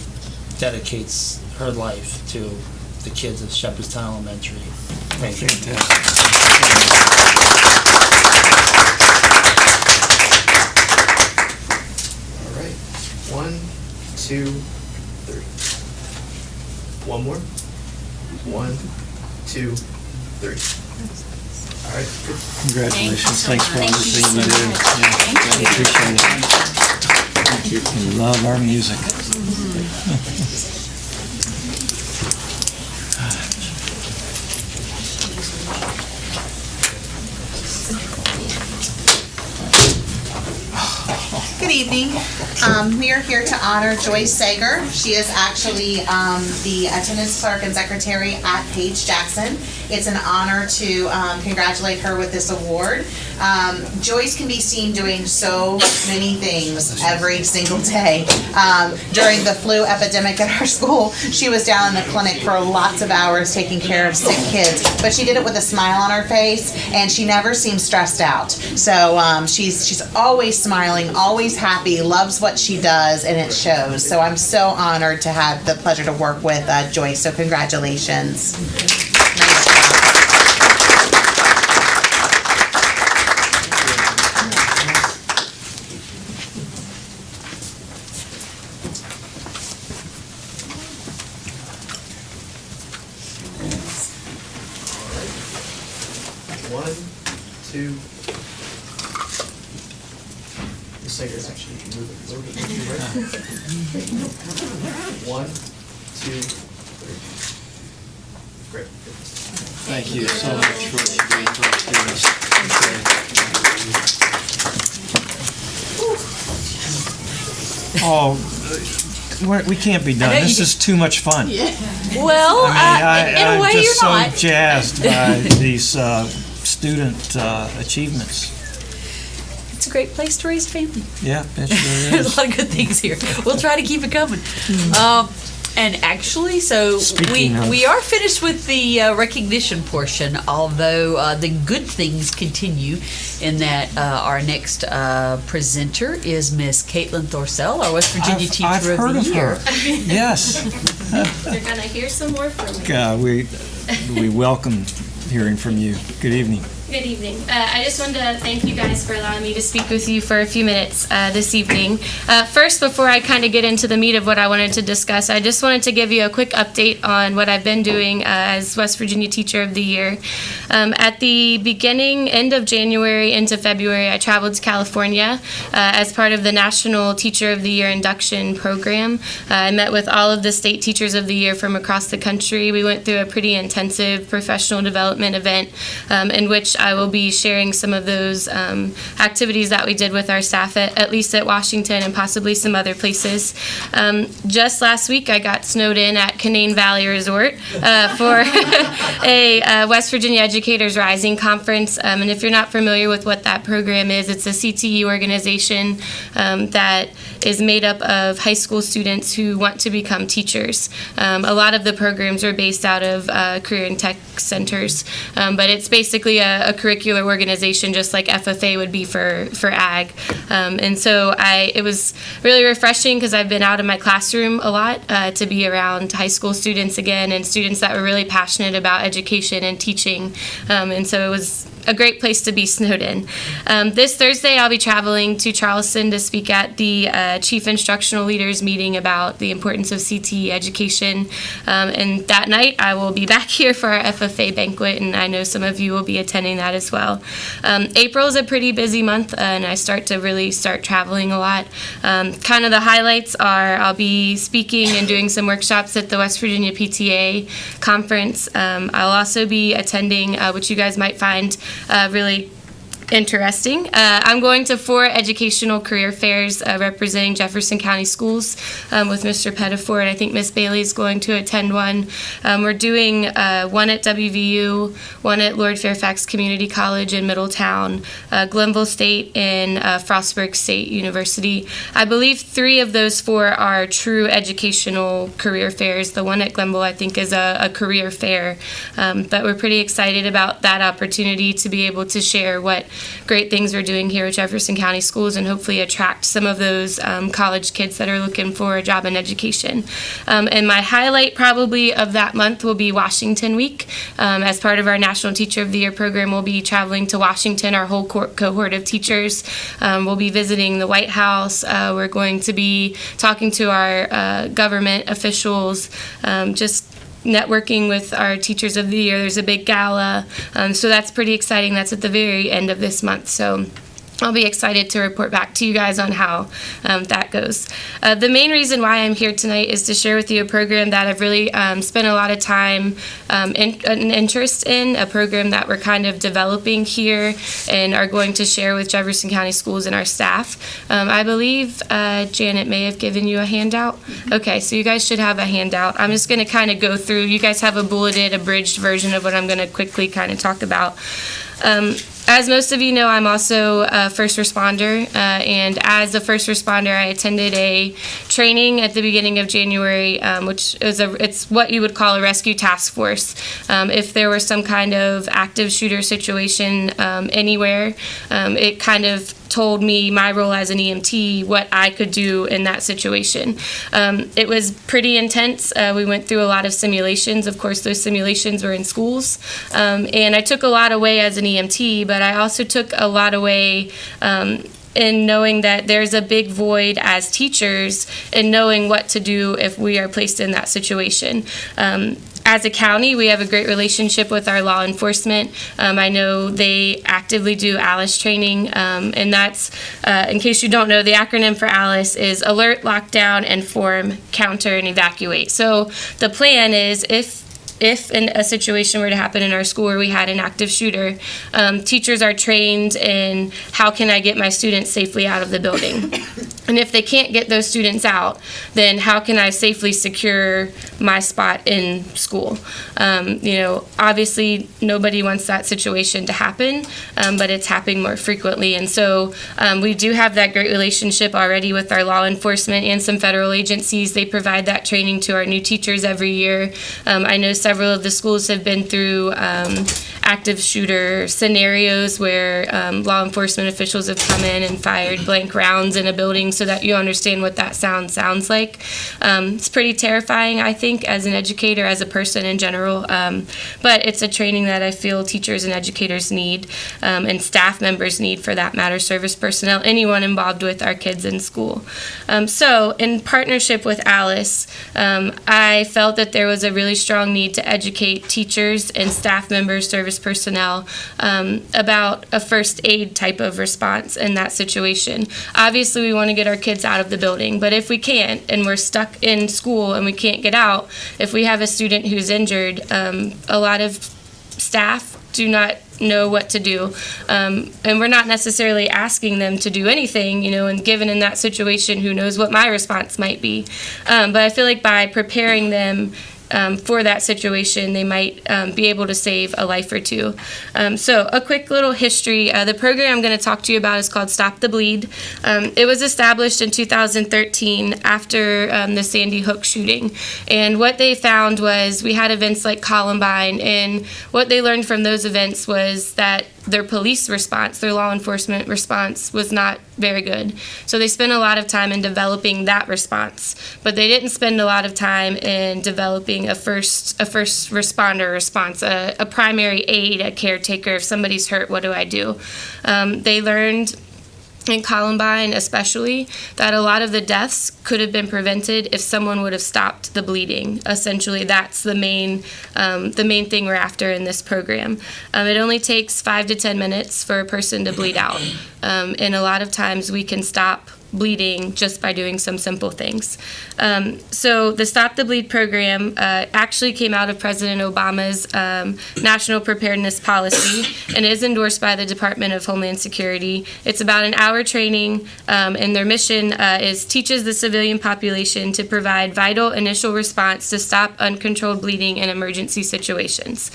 dedicates her life to the kids of Shepherdstown Elementary. Thank you. All right, 1, 2, 3. One more. 1, 2, 3. All right. Congratulations. Thanks for everything you do. Yeah, appreciate it. Thank you. We love our music. Good evening. We are here to honor Joyce Sager. She is actually the attendance clerk and secretary at Page Jackson. It's an honor to congratulate her with this award. Joyce can be seen doing so many things every single day. During the flu epidemic at our school, she was down in the clinic for lots of hours taking care of sick kids, but she did it with a smile on her face, and she never seemed stressed out. So she's always smiling, always happy, loves what she does, and it shows. So I'm so honored to have the pleasure to work with Joyce. So congratulations. Nice job. One, two. The Sager's actually moving. One, two, three. Great. Thank you so much for what you do for our students. Oh, we can't be done. This is too much fun. Well, in a way, I'm just you're so not. jazzed by these student achievements. It's a great place to raise a family. Yeah, it sure There's is. a lot of good things here. We'll try to keep it coming. And actually, so Speaking of- we are finished with the recognition portion, although the good things continue in that our next presenter is Miss Caitlin Thorsell, our West Virginia Teacher I've of heard the of Year. her. Yes. You're gonna hear some more from me. We welcome hearing from you. Good evening. Good evening. I just wanted to thank you guys for allowing me to speak with you for a few minutes this evening. First, before I kind of get into the meat of what I wanted to discuss, I just wanted to give you a quick update on what I've been doing as West Virginia Teacher of the Year. At the end of January into February, I traveled to California as part of the National Teacher of the Year induction program. I met with all of the state teachers of the year from across the country. We went through a pretty intensive professional development event in which I will be sharing some of those activities that we did with our staff, at least at Washington and possibly some other places. Just last week, I got snowed in at Canaan Valley Resort for a West Virginia Educators Rising Conference. And if you're not familiar with what that program is, it's a CTE organization that is made up of high school students who want to become teachers. A lot of the programs are based out of career and tech centers, but it's basically a curricular organization just like FFA would be for ag. And so it was really refreshing because I've been out of my classroom a lot to be around high school students again and students that were really passionate about education and teaching. And so it was a great place to be snowed in. This Thursday, I'll be traveling to Charleston to speak at the Chief Instructional Leaders meeting about the importance of CTE education. And that night, I will be back here for our FFA banquet, and I know some of you will be attending that as well. April is a pretty busy month, and I start traveling a lot. Kind of the highlights are I'll be speaking and doing some workshops at the West Virginia PTA conference. I'll also be attending, which you guys might find really interesting. I'm going to 4 educational career fairs representing Jefferson County Schools with Mr. Pettifor, and I think Miss Bailey is going to attend one. We're doing one at WVU, one at Lord Fairfax Community College in Middletown, Glenville State, and Frostburg State University. I believe 3 of those 4 are true educational career fairs. The one at Glenville, I think, is a career fair, but we're pretty excited about that opportunity to be able to share what great things we're doing here at Jefferson County Schools and hopefully attract some of those college kids that are looking for a job in education. And my highlight probably of that month will be Washington Week. As part of our National Teacher of the Year program, we'll be traveling to Washington, our whole cohort of teachers. We'll be visiting the White House. We're going to be talking to our government officials, just networking with our Teachers of the Year. There's a big gala, so that's pretty exciting. That's at the very end of this month, so I'll be excited to report back to you guys on how that goes. The main reason why I'm here tonight is to share with you a program that I've really spent a lot of time and interest in, a program that we're kind of developing here and are going to share with Jefferson County Schools and our staff. I believe Janet may have given you a handout. Okay, so you guys should have a handout. I'm just going to kind of go through. You guys have a bulleted, abridged version of what I'm going to quickly kind of talk about. As most of you know, I'm also a first responder, and as a first responder, I attended a training at the beginning of January, which is it's what you would call a rescue task force. If there was some kind of active shooter situation anywhere, it kind of told me my role as an EMT, what I could do in that situation. It was pretty intense. We went through a lot of simulations. Of course, those simulations were in schools. And I took a lot away as an EMT, but I also took a lot away in knowing that there's a big void as teachers in knowing what to do if we are placed in that situation. As a county, we have a great relationship with our law enforcement. I know they actively do ALICE training, and that's, in case you don't know, the acronym for ALICE is Alert, Lockdown, Inform, Counter, and Evacuate. So the plan is if a situation were to happen in our school where we had an active shooter, teachers are trained in how can I get my students safely out of the building. And if they can't get those students out, then how can I safely secure my spot in school? Obviously nobody wants that situation to happen, but it's happening more frequently. And so we do have that great relationship already with our law enforcement and some federal agencies. They provide that training to our new teachers every year. I know several of the schools have been through active shooter scenarios where law enforcement officials have come in and fired blank rounds in a building, so that you understand what that sounds like. It's pretty terrifying, I think, as an educator, as a person in general, but it's a training that I feel teachers and educators need, and staff members need, for that matter, service personnel, anyone involved with our kids in school. So in partnership with ALICE, I felt that there was a really strong need to educate teachers and staff members, service personnel, about a first aid type of response in that situation. Obviously, we want to get our kids out of the building, but if we can't and we're stuck in school and we can't get out, if we have a student who's injured, a lot of staff do not know what to do, and we're not necessarily asking them to do anything, and given in that situation, who knows what my response might be. But I feel like by preparing them for that situation, they might be able to save a life or two. So a quick little history. The program I'm going to talk to you about is called Stop the Bleed. It was established in 2013 after the Sandy Hook shooting. And what they found was we had events like Columbine, and what they learned from those events was that their police response, their law enforcement response, was not very good. So they spent a lot of time in developing that response, but they didn't spend a lot of time in developing a first responder response, a primary aid, a caretaker. If somebody's hurt, what do I do? They learned in Columbine especially that a lot of the deaths could have been prevented if someone would have stopped the bleeding. Essentially, that's the main thing we're after in this program. It only takes 5 to 10 minutes for a person to bleed out, and a lot of times we can stop bleeding just by doing some simple things. So the Stop the Bleed program actually came out of President Obama's National Preparedness Policy and is endorsed by the Department of Homeland Security. It's about an hour training, and their mission teaches the civilian population to provide vital initial response to stop uncontrolled bleeding in emergency situations.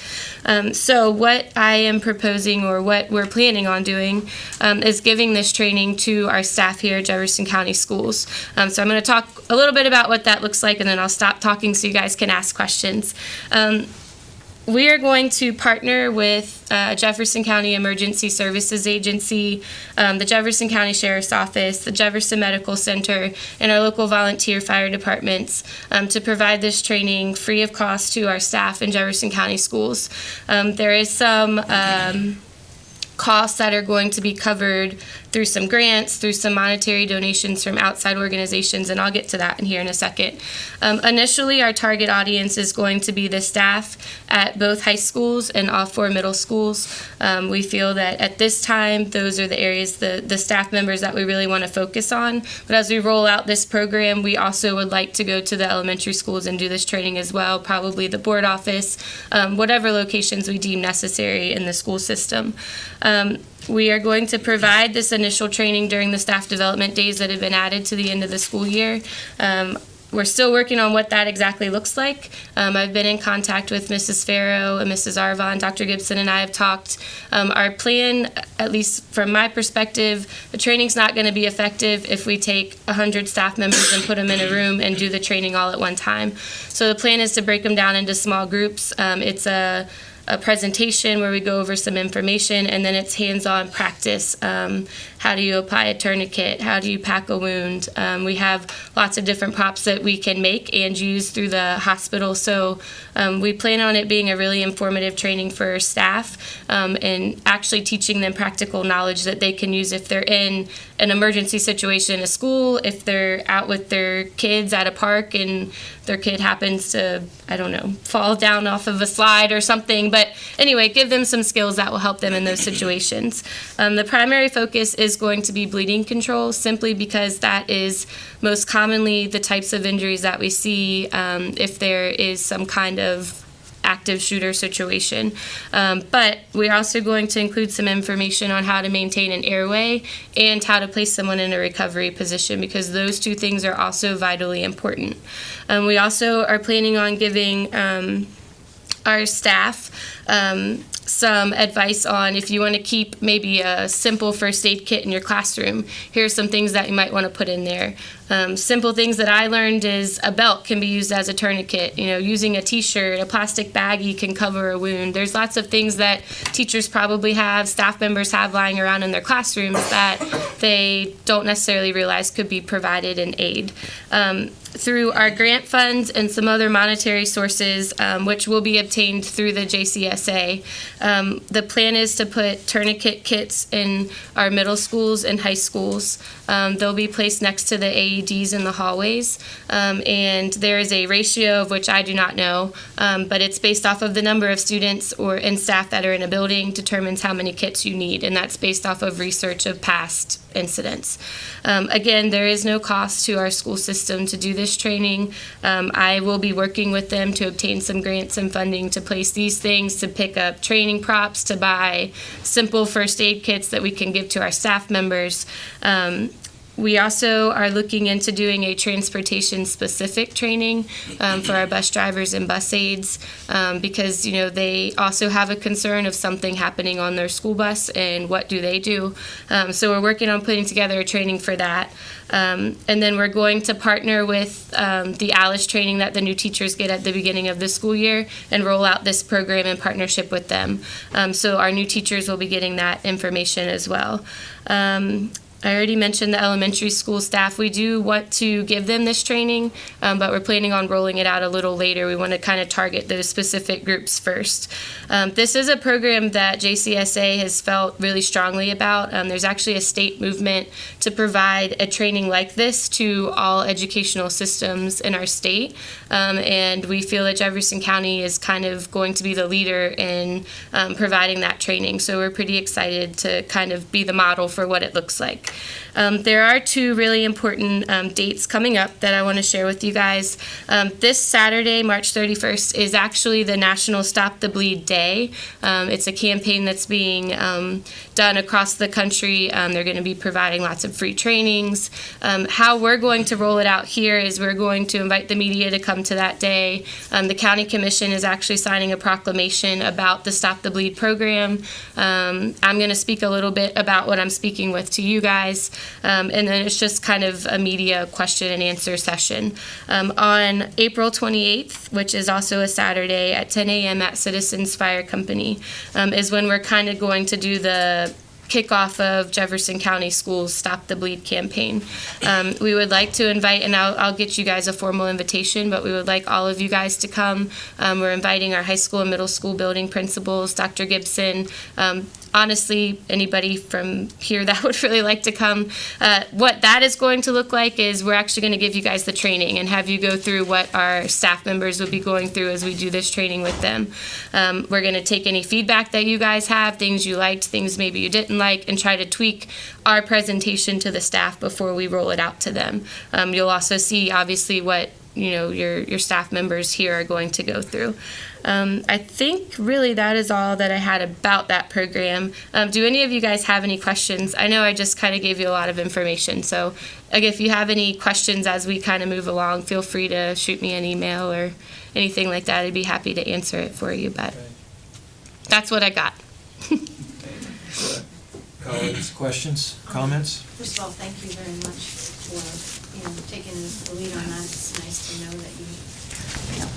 So what I am proposing, or what we're planning on doing, is giving this training to our staff here at Jefferson County Schools. So I'm going to talk a little bit about what that looks like, and then I'll stop talking so you guys can ask questions. We are going to partner with Jefferson County Emergency Services Agency, the Jefferson County Sheriff's Office, the Jefferson Medical Center, and our local volunteer fire departments to provide this training free of cost to our staff in Jefferson County Schools. There is some costs that are going to be covered through some grants, through some monetary donations from outside organizations, and I'll get to that in here in a second. Initially, our target audience is going to be the staff at both high schools and all 4 middle schools. We feel that at this time, those are the areas, the staff members that we really want to focus on. But as we roll out this program, we also would like to go to the elementary schools and do this training as well, probably the board office, whatever locations we deem necessary in the school system. We are going to provide this initial training during the staff development days that have been added to the end of the school year. we're still working on what that exactly looks like. I've been in contact with Mrs. Farrow and Mrs. Arvon. Dr. Gibson and I have talked. Our plan, at least from my perspective, the training's not going to be effective if we take 100 staff members and put them in a room and do the training all at one time. So the plan is to break them down into small groups. It's a presentation where we go over some information, and then it's hands-on practice. How do you apply a tourniquet? How do you pack a wound? We have lots of different props that we can make and use through the hospital. So we plan on it being a really informative training for staff, and actually teaching them practical knowledge that they can use if they're in an emergency situation in a school, if they're out with their kids at a park and their kid happens to, I don't know, fall down off of a slide or something. But anyway, give them some skills that will help them in those situations. The primary focus is going to be bleeding control, simply because that is most commonly the types of injuries that we see if there is some kind of active shooter situation. But we're also going to include some information on how to maintain an airway and how to place someone in a recovery position, because those two things are also vitally important. We also are planning on giving our staff some advice on if you want to keep maybe a simple first aid kit in your classroom. Here's some things that you might want to put in there. Simple things that I learned is a belt can be used as a tourniquet. You know, using a t-shirt, a plastic baggie can cover a wound. There's lots of things that teachers probably have, staff members have lying around in their classrooms that they don't necessarily realize could be provided in aid. Through our grant funds and some other monetary sources, which will be obtained through the JCSA. The plan is to put tourniquet kits in our middle schools and high schools. They'll be placed next to the AEDs in the hallways, and there is a ratio of which I do not know, but it's based off of the number of students and staff that are in a building determines how many kits you need, and that's based off of research of past incidents. Again, there is no cost to our school system to do this training. I will be working with them to obtain some grants and funding to place these things, to pick up training props, to buy simple first aid kits that we can give to our staff members. We also are looking into doing a transportation-specific training for our bus drivers and bus aides, because they also have a concern of something happening on their school bus, and what do they do? So we're working on putting together a training for that. And then we're going to partner with the ALICE training that the new teachers get at the beginning of the school year and roll out this program in partnership with them. So our new teachers will be getting that information as well. I already mentioned the elementary school staff. We do want to give them this training, but we're planning on rolling it out a little later. We want to kind of target those specific groups first. This is a program that JCSA has felt really strongly about. There's actually a state movement to provide a training like this to all educational systems in our state, and we feel that Jefferson County is kind of going to be the leader in providing that training. So we're pretty excited to kind of be the model for what it looks like. There are two really important dates coming up that I want to share with you guys. This Saturday, March 31st, is actually the National Stop the Bleed Day. It's a campaign that's being done across the country. They're going to be providing lots of free trainings. How we're going to roll it out here is we're going to invite the media to come to that day. The County Commission is actually signing a proclamation about the Stop the Bleed program. I'm going to speak a little bit about what I'm speaking with to you guys. And then it's just kind of a media question and answer session. On April 28th, which is also a Saturday at 10 a.m. at Citizens Fire Company, is when we're kind of going to do the kickoff of Jefferson County Schools Stop the Bleed campaign. We would like to invite, and I'll get you guys a formal invitation, but we would like all of you guys to come. We're inviting our high school and middle school building principals, Dr. Gibson, honestly, anybody from here that would really like to come. What that is going to look like is we're actually going to give you guys the training and have you go through what our staff members will be going through as we do this training with them. We're going to take any feedback that you guys have, things you liked, things maybe you didn't like, and try to tweak our presentation to the staff before we roll it out to them. You'll also see, obviously, what your staff members here are going to go through. I think really that is all that I had about that program. Do any of you guys have any questions? I know I just kind of gave you a lot of information, so if you have any questions as we kind of move along, feel free to shoot me an email or anything like that. I'd be happy to answer it for you, but that's what I got. Colleagues, questions, comments? First of all, thank you very much for taking the lead on that. It's nice to know that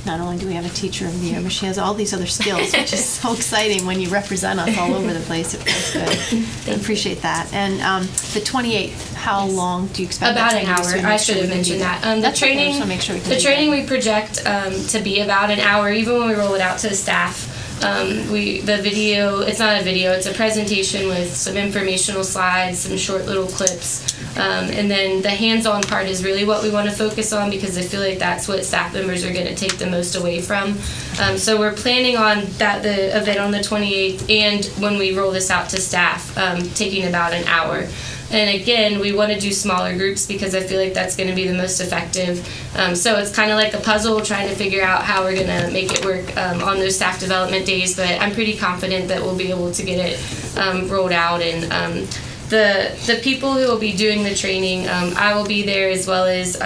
not only do we have a teacher of the year, but she has all these other skills, which is so exciting when you represent us all over the place. It feels good. I appreciate that. And the 28th, how long do you expect About that an hour. I should have mentioned that. The training, we project to be about an hour, even when we roll it out to the staff. The video, it's not a video, it's a presentation with some informational slides, some short little clips, and then the hands-on part is really what we want to focus on, because I feel like that's what staff members are going to take the most away from. So we're planning on the event on the 28th, and when we roll this out to staff, taking about an hour. And again, we want to do smaller groups because I feel like that's going to be the most effective. So it's kind of like a puzzle, trying to figure out how we're going to make it work on those staff development days. But I'm pretty confident that we'll be able to get it rolled out. And the people who will be doing the training, I will be there, as well as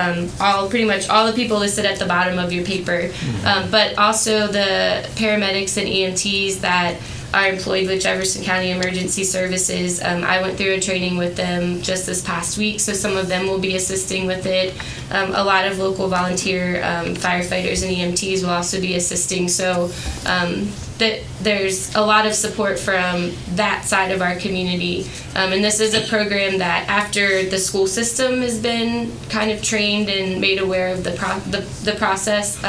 pretty much all the people listed at the bottom of your paper. But also the paramedics and EMTs that are employed with Jefferson County Emergency Services. I went through a training with them just this past week, so some of them will be assisting with it. A lot of local volunteer firefighters and EMTs will also be assisting, so there's a lot of support from that side of our community. And this is a program that, after the school system has been kind of trained and made aware of the process,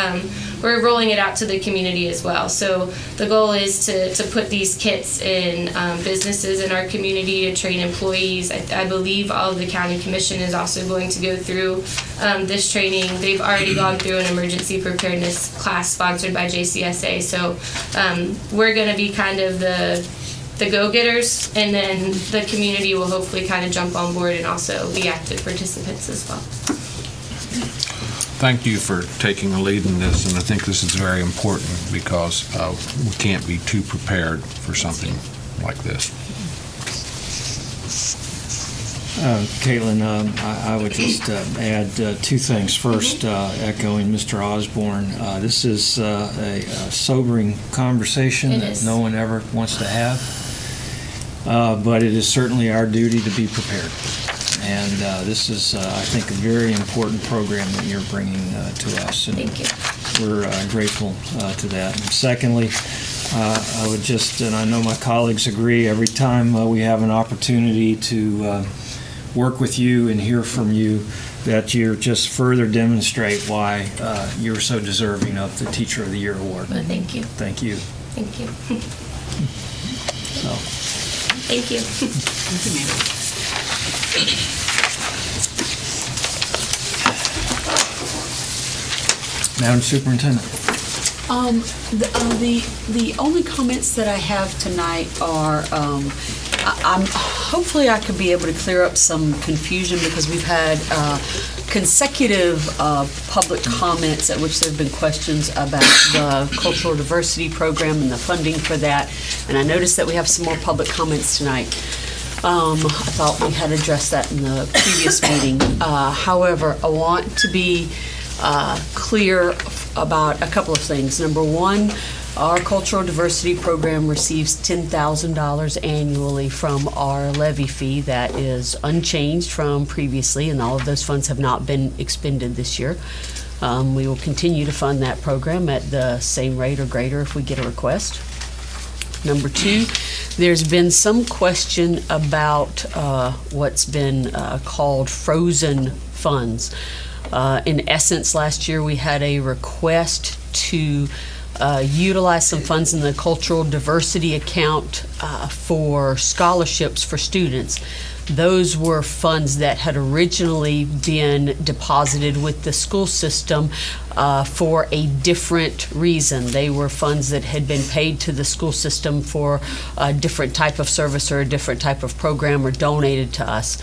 we're rolling it out to the community as well. So the goal is to put these kits in businesses in our community, to train employees. I believe all of the county commission is also going to go through this training. They've already gone through an emergency preparedness class sponsored by JCSA. So we're going to be kind of the go-getters, and then the community will hopefully kind of jump on board and also be active participants as well. Thank you for taking a lead in this, and I think this is very important because we can't be too prepared for something like this. Caitlin, I would just add two things. First, echoing Mr. Osborne, this is a sobering conversation that no one ever wants to have, but it is certainly our duty to be prepared. And this is, I think, a very important program that you're bringing to us. And thank you. We're grateful to that. And secondly, I would just, and I know my colleagues agree, every time we have an opportunity to work with you and hear from you, that you just further demonstrate why you're so deserving of the Teacher of the Year award. Well, thank you. Thank you. Thank you. So. Thank you. Thank you, ma'am. Madam Superintendent. The only comments that I have tonight are, hopefully I could be able to clear up some confusion, because we've had consecutive public comments at which there have been questions about the cultural diversity program and the funding for that, and I noticed that we have some more public comments tonight. I thought we had addressed that in the previous meeting. However, I want to be clear about a couple of things. Number one, our cultural diversity program receives $10,000 annually from our levy fee. That is unchanged from previously, and all of those funds have not been expended this year. We will continue to fund that program at the same rate or greater if we get a request. Number two, there's been some question about what's been called frozen funds. In essence, last year we had a request to utilize some funds in the cultural diversity account for scholarships for students. Those were funds that had originally been deposited with the school system for a different reason. They were funds that had been paid to the school system for a different type of service or a different type of program, or donated to us.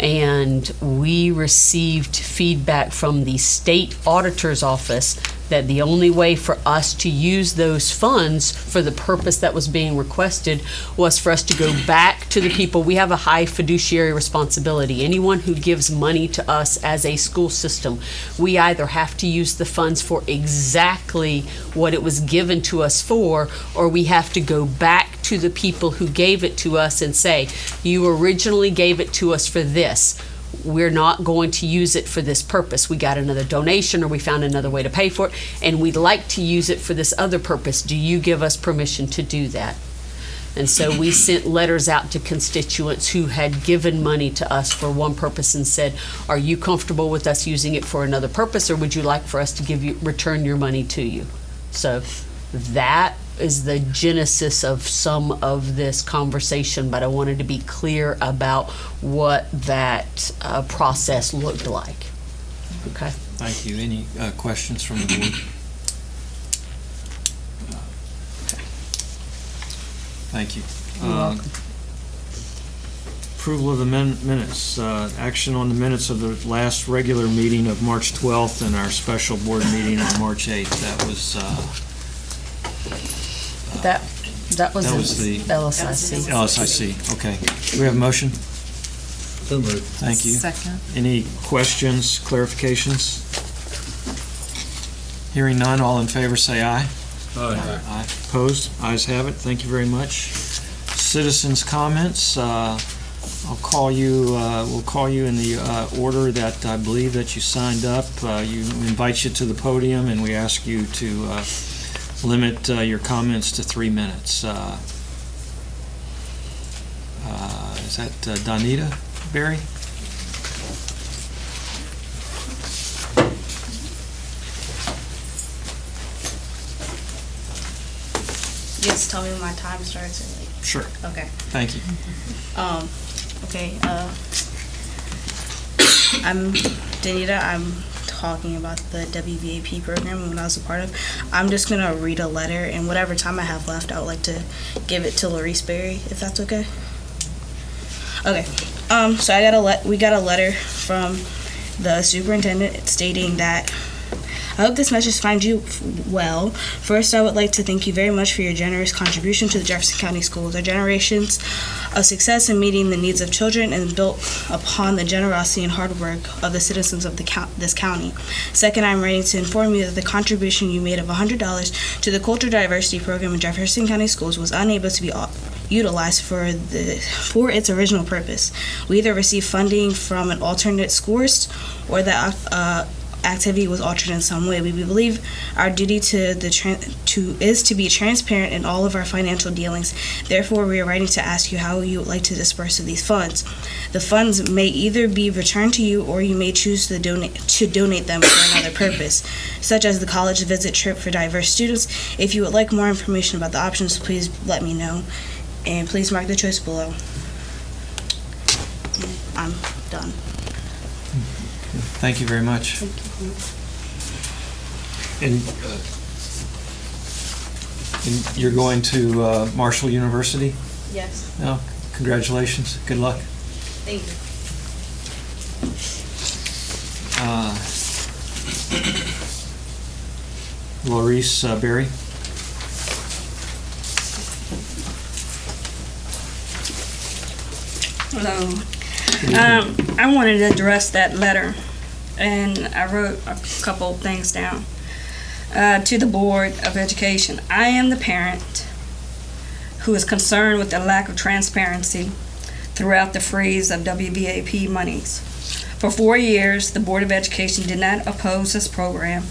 And we received feedback from the state auditor's office that the only way for us to use those funds for the purpose that was being requested was for us to go back to the people. We have a high fiduciary responsibility. Anyone who gives money to us as a school system, we either have to use the funds for exactly what it was given to us for, or we have to go back to the people who gave it to us and say, you originally gave it to us for this. We're not going to use it for this purpose. We got another donation or we found another way to pay for it, and we'd like to use it for this other purpose. Do you give us permission to do that? And so we sent letters out to constituents who had given money to us for one purpose and said, are you comfortable with us using it for another purpose, or would you like for us to return your money to you? So that is the genesis of some of this conversation, but I wanted to be clear about what that process looked like. Okay. Thank you. Any questions from the board? Thank you. You're welcome. Approval of the minutes. Action on the minutes of the last regular meeting of March 12th and our special board meeting on March 8th. That was that was the LSIC. LSIC. Okay. Do we have a motion? So moved. Thank you. Second. Any questions, clarifications? Hearing none, all in favor say aye. Aye. Aye. Opposed? Ayes have it. Thank you very much. Citizens' comments. I'll call you. We'll call you in the order that I believe that you signed up. We invite you to the podium, and we ask you to limit your comments to 3 minutes. Is that Donita Berry? Just tell me when my time starts. Or like, Sure. okay. Thank you. Okay. I'm Danita. I'm talking about the WVAP program when I was a part of. I'm just gonna read a letter, and whatever time I have left, I would like to give it to Larice Berry, if that's okay. Okay. So we got a letter from the superintendent stating that, I hope this message finds you well. First, I would like to thank you very much for your generous contribution to the Jefferson County Schools. Our generations of success in meeting the needs of children is built upon the generosity and hard work of the citizens of this county. Second, I'm writing to inform you that the contribution you made of $100 to the Cultural Diversity Program in Jefferson County Schools was unable to be utilized for its original purpose. We either received funding from an alternate source or the activity was altered in some way. We believe our duty is to be transparent in all of our financial dealings. Therefore, we are writing to ask you how you would like to disperse of these funds. The funds may either be returned to you, or you may choose to donate them for another purpose, such as the college visit trip for diverse students. If you would like more information about the options, please let me know, and please mark the choice below. I'm done. Thank you very much. And you're going to Marshall University? Yes. No, congratulations. Good luck. Thank you. Larice Berry. Hello. I wanted to address that letter, and I wrote a couple things down. To the Board of Education, I am the parent who is concerned with the lack of transparency throughout the freeze of WVAP monies. For 4 years, the Board of Education did not oppose this program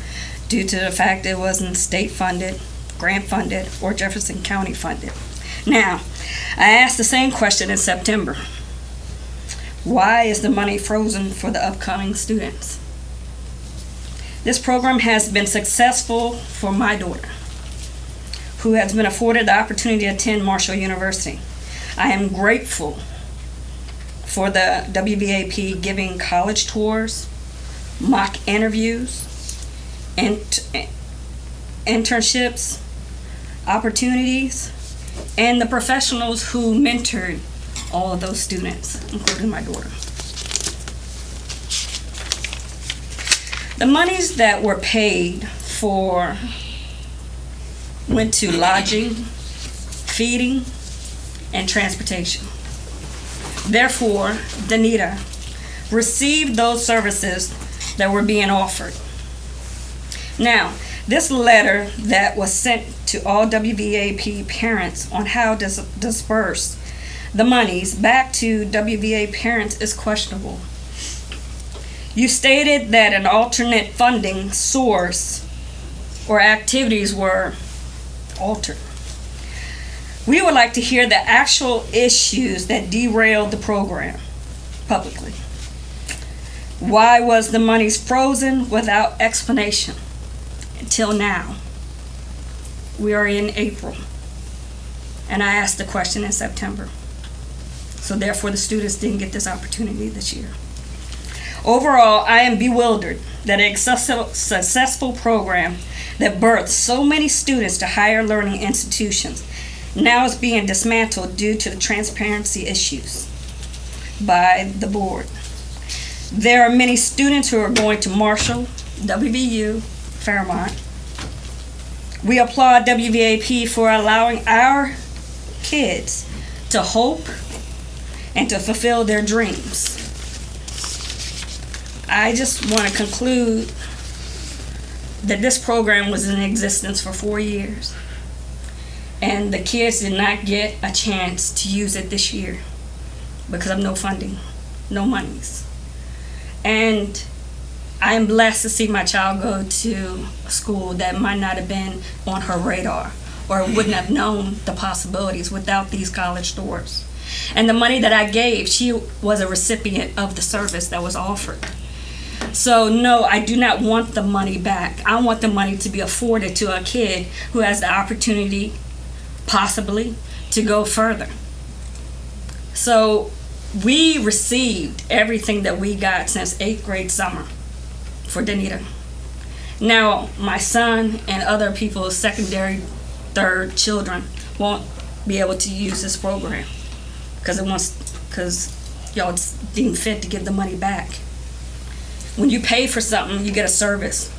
due to the fact it wasn't state-funded, grant-funded, or Jefferson County-funded. Now, I asked the same question in September. Why is the money frozen for the upcoming students? This program has been successful for my daughter, who has been afforded the opportunity to attend Marshall University. I am grateful for the WVAP giving college tours, mock interviews, internships, opportunities, and the professionals who mentored all of those students, including my daughter. The monies that were paid for went to lodging, feeding, and transportation. Therefore, Danita received those services that were being offered. Now, this letter that was sent to all WVAP parents on how to disperse the monies back to WVA parents is questionable. You stated that an alternate funding source or activities were altered. We would like to hear the actual issues that derailed the program publicly. Why was the monies frozen without explanation until now? We are in April, and I asked the question in September. So therefore, the students didn't get this opportunity this year. Overall, I am bewildered that a successful program that birthed so many students to higher learning institutions now is being dismantled due to the transparency issues by the board. There are many students who are going to Marshall, WVU, Fairmont. We applaud WVAP for allowing our kids to hope and to fulfill their dreams. I just want to conclude that this program was in existence for 4 years, and the kids did not get a chance to use it this year because of no funding, no monies. And I am blessed to see my child go to a school that might not have been on her radar or wouldn't have known the possibilities without these college doors. And the money that I gave, she was a recipient of the service that was offered. So no, I do not want the money back. I want the money to be afforded to a kid who has the opportunity, possibly, to go further. So we received everything that we got since 8th grade summer for Danita. Now, my son and other people's secondary, third children won't be able to use this program because y'all deemed fit to give the money back. When you pay for something, you get a service.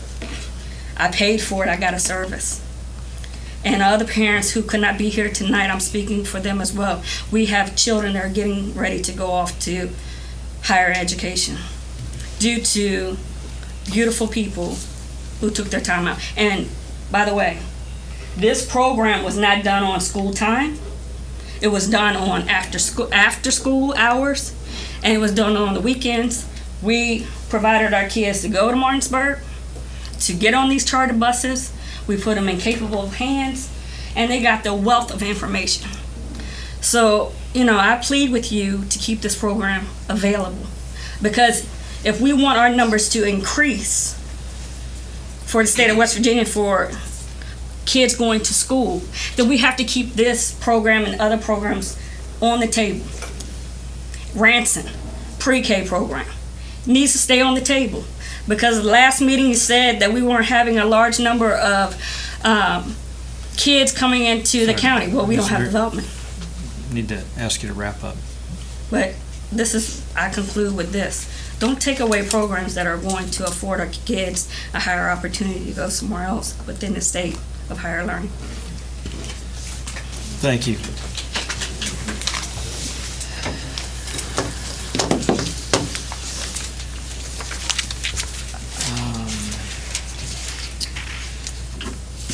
I paid for it, I got a service. And other parents who could not be here tonight, I'm speaking for them as well. We have children that are getting ready to go off to higher education due to beautiful people who took their time out. And by the way, this program was not done on school time. It was done on after school hours, and it was done on the weekends. We provided our kids to go to Martinsburg, to get on these charter buses. We put them in capable hands, and they got the wealth of information. So, I plead with you to keep this program available, because if we want our numbers to increase for the state of West Virginia for kids going to school, then we have to keep this program and other programs on the table. Ranson, pre-K program, needs to stay on the table, because the last meeting you said that we weren't having a large number of kids coming into the county. Well, we don't have development. Need to ask you to wrap up. But I conclude with this. Don't take away programs that are going to afford our kids a higher opportunity to go somewhere else within the state of higher learning. Thank you.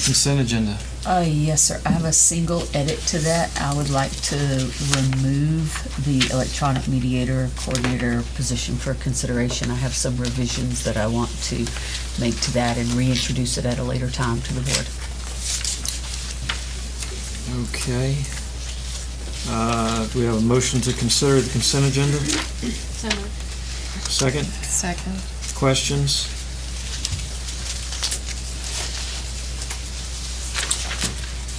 Consent agenda. Yes, sir. I have a single edit to that. I would like to remove the electronic mediator coordinator position for consideration. I have some revisions that I want to make to that and reintroduce it at a later time to the board. Okay. Do we have a motion to consider the consent agenda? So moved. Second? Second. Questions?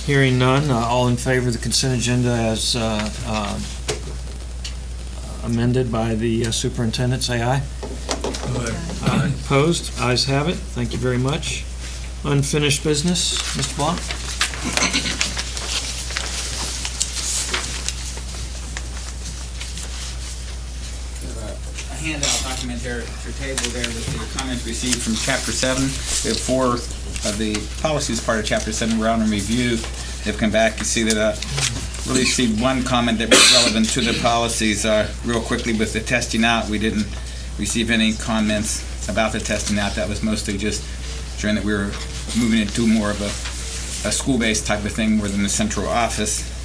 Hearing none, all in favor of the consent agenda as amended by the superintendent, say aye. Aye. Opposed? Ayes have it. Thank you very much. Unfinished business, Mr. Blunt? A handout document there at your table there with the comments received from Chapter 7. We have 4 of the policies part of Chapter 7 we're on in review. They've come back. You see that really received one comment that was relevant to the policies. Real quickly, with the testing out, we didn't receive any comments about the testing out. That was mostly just showing that we were moving into more of a school-based type of thing more than the central office.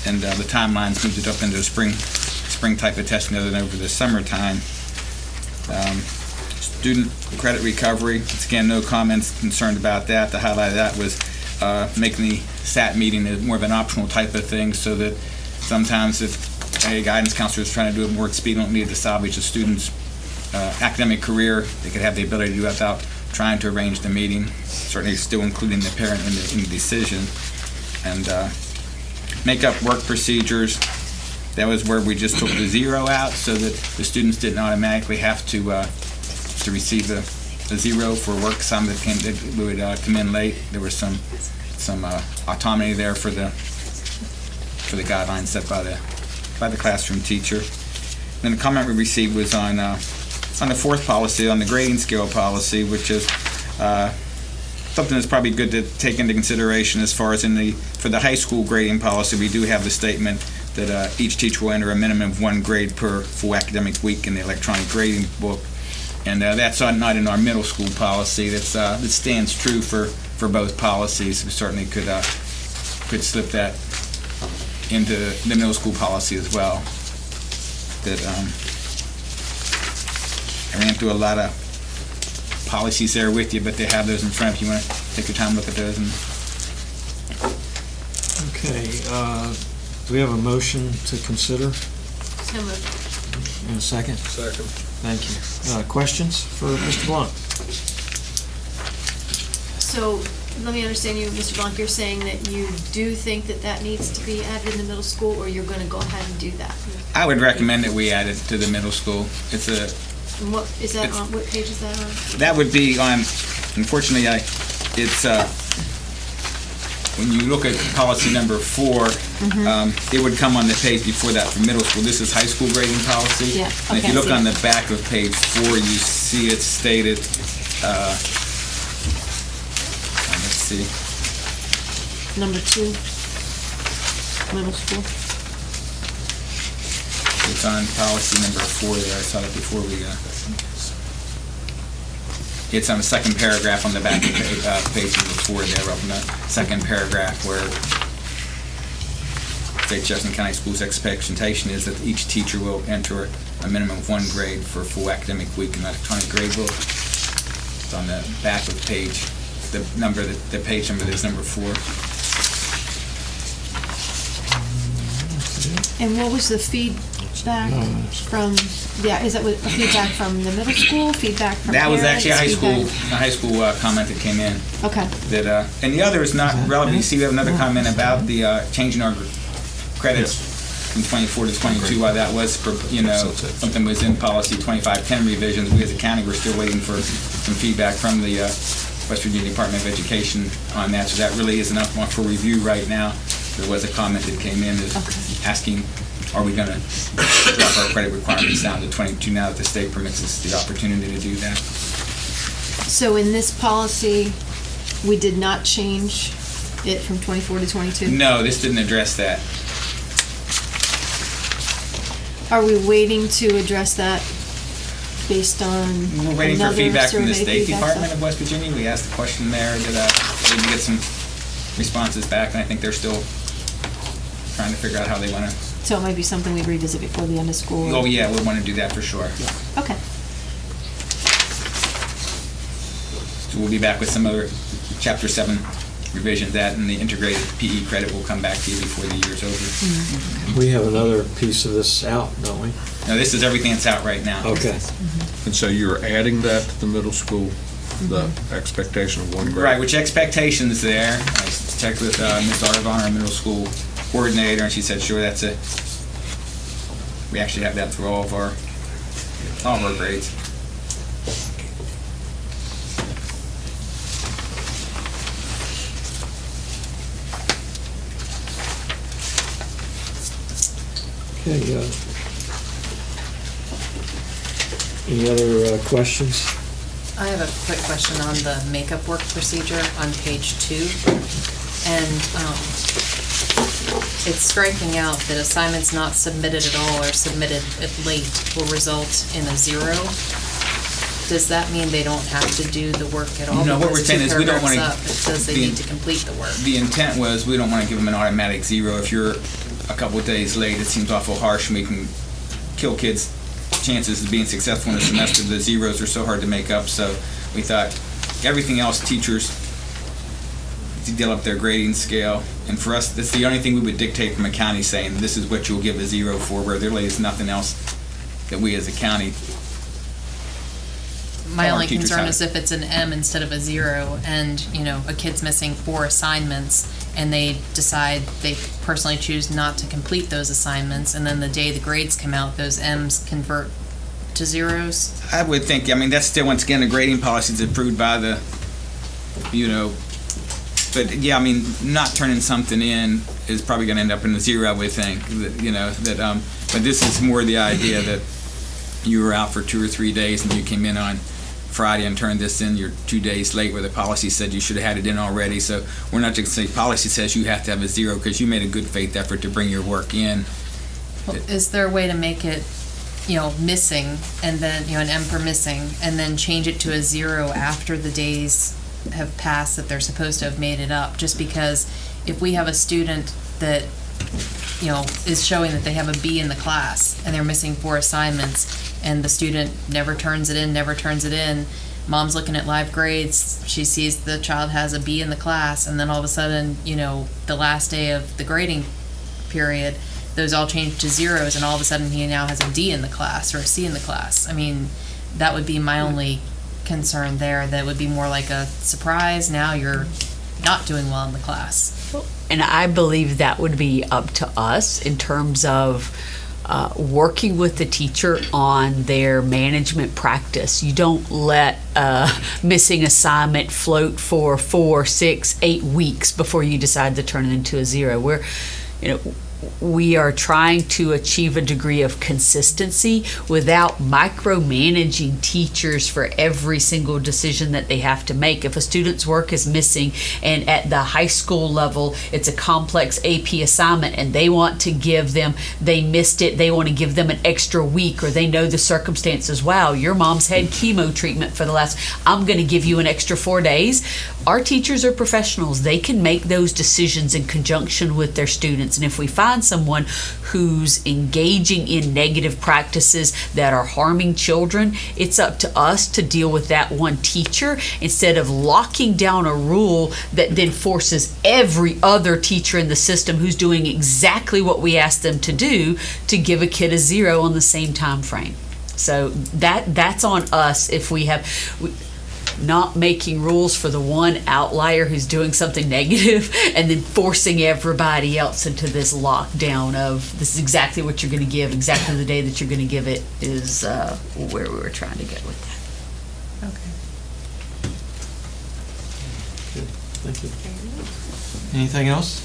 And the timelines moved it up into a spring type of testing other than over the summertime. Student credit recovery, again, no comments concerned about that. The highlight of that was making the SAT meeting more of an optional type of thing, so that sometimes if a guidance counselor is trying to do it more expediently to salvage a student's academic career, they could have the ability to do it without trying to arrange the meeting, certainly still including the parent in the decision. And make up work procedures, that was where we just took the 0 out so that the students didn't automatically have to receive a 0 for work assignment that would come in late. There was some autonomy there for the guidelines set by the classroom teacher. Then the comment we received was on the 4th policy, on the grading scale policy, which is something that's probably good to take into consideration as far as for the high school grading policy. We do have the statement that each teacher will enter a minimum of 1 grade per full academic week in the electronic grading book. And that's not in our middle school policy. That stands true for both policies. We certainly could slip that into the middle school policy as well. That I ran through a lot of policies there with you, but they have those in front if you want to take your time and look at those. Okay, do we have a motion to consider? So moved. In a second? Second. Thank you. Questions for Mr. Blunt? So, let me understand you, Mr. Blanc, you're saying that you do think that needs to be added in the middle school, or you're going to go ahead and do that? I would recommend that we add it to the middle school. And what is that on? What page is that on? That would be on, unfortunately, when you look at policy number 4, it would come on the page before that for middle school. This is high school grading policy. Yeah, And if you look okay. on the back of page 4, you see it stated, let's see. Number 2, middle school. It's on policy number 4 there. I saw that before we, it's on the second paragraph on the back of page number 4 there, up in the second paragraph, where State Jefferson County Schools' expectation is that each teacher will enter a minimum of 1 grade for a full academic week in the electronic grade book. It's on the back of page, the page number is number 4. And what was the feedback from, is that feedback from the middle school, feedback from That was parents, actually a high school comment that came in. Okay. That and the other is not relevant. You see, we have another comment about the changing our credits from 24 to 22. Why that was, something was in policy 2510 revisions. We as a county were still waiting for some feedback from the West Virginia Department of Education on that. So that really isn't up for review right now. There was a comment that came in asking, are we going to drop our credit requirements down to 22 now that the state permits us the opportunity to do that? So in this policy, we did not change it from 24 to 22? No, this didn't address that. Are we waiting to address that based on We're waiting for another feedback from the survey State feedback Department stuff? of West Virginia. We asked a question there that we didn't get some responses back, and I think they're still trying to figure out how they want to. So it might be something we'd revisit before the end of school? Oh, yeah, we'll want to do that for sure. Okay. So we'll be back with some other Chapter 7 revisions. That and the integrated PE credit will come back to you before the year's over. We have another piece of this out, don't we? No, this is everything that's out right now. Okay. And so you're adding that to the middle school, the expectation of 1 grade? Right, which expectations there. I checked with Ms. Arvon, our middle school coordinator, and she said, sure, we actually have that through all of our grades. Okay, Any other questions? I have a quick question on the makeup work procedure on page 2. And it's striking out that assignments not submitted at all or submitted at late will result in a 0. Does that mean they don't have to do the work at all? No, what Because we're saying two is we don't paragraphs want up, It says they need to complete the work. The intent was we don't want to give them an automatic 0. If you're a couple of days late, it seems awful harsh, and we can kill kids' chances of being successful in the semester. The zeros are so hard to make up, so we thought everything else, teachers develop their grading scale, and for us, that's the only thing we would dictate from a county, saying this is what you'll give a 0 for, where there really is nothing else that we as a county. My only concern is if it's an M instead of a 0, and, a kid's missing 4 assignments, and they decide they personally choose not to complete those assignments, and then the day the grades come out, those M's convert to 0s. I would think, that's still, once again, the grading policy is approved by the, but yeah, not turning something in is probably going to end up in a 0, I would think, but this is more the idea that you were out for 2 or 3 days and you came in on Friday and turned this in, you're 2 days late, where the policy said you should have had it in already. So we're not just going to say policy says you have to have a 0 because you made a good faith effort to bring your work in. Well, is there a way to make it, missing, and then, an M for missing, and then change it to a 0 after the days have passed that they're supposed to have made it up? Just because if we have a student that, is showing that they have a B in the class and they're missing 4 assignments, and the student never turns it in, mom's looking at live grades, she sees the child has a B in the class, and then all of a sudden, the last day of the grading period, those all change to 0s, and all of a sudden he now has a D in the class or a C in the class. That would be my only concern there. That would be more like a surprise. Now you're not doing well in the class. And I believe that would be up to us in terms of working with the teacher on their management practice. You don't let missing assignment float for 4, 6, 8 weeks before you decide to turn it into a 0. We are trying to achieve a degree of consistency without micromanaging teachers for every single decision that they have to make. If a student's work is missing, and at the high school level it's a complex AP assignment, and they want to give them, they missed it, they want to give them an extra week, or they know the circumstances, wow, your mom's had chemo treatment for the last, I'm going to give you an extra 4 days. Our teachers are professionals. They can make those decisions in conjunction with their students, and if we find someone who's engaging in negative practices that are harming children, it's up to us to deal with that one teacher instead of locking down a rule that then forces every other teacher in the system who's doing exactly what we asked them to do to give a kid a 0 on the same time frame. So that's on us if we have not making rules for the one outlier who's doing something negative and then forcing everybody else into this lockdown of this is exactly what you're going to give, exactly the day that you're going to give it is where we were trying to get with that. Okay. Good. Thank you. Anything else?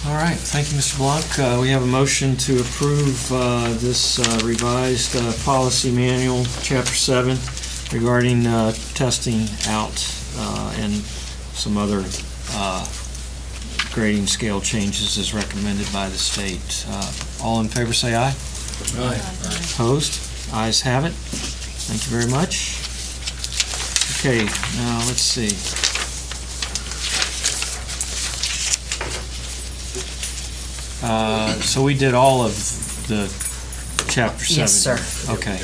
All right. Thank you, Mr. Blanc. We have a motion to approve this revised policy manual, Chapter 7, regarding testing out and some other grading scale changes as recommended by the state. All in favor say aye. Aye. Opposed? Ayes have it. Thank you very much. Okay, now let's see. So we did all of the Chapter 7. Yes, sir. Okay.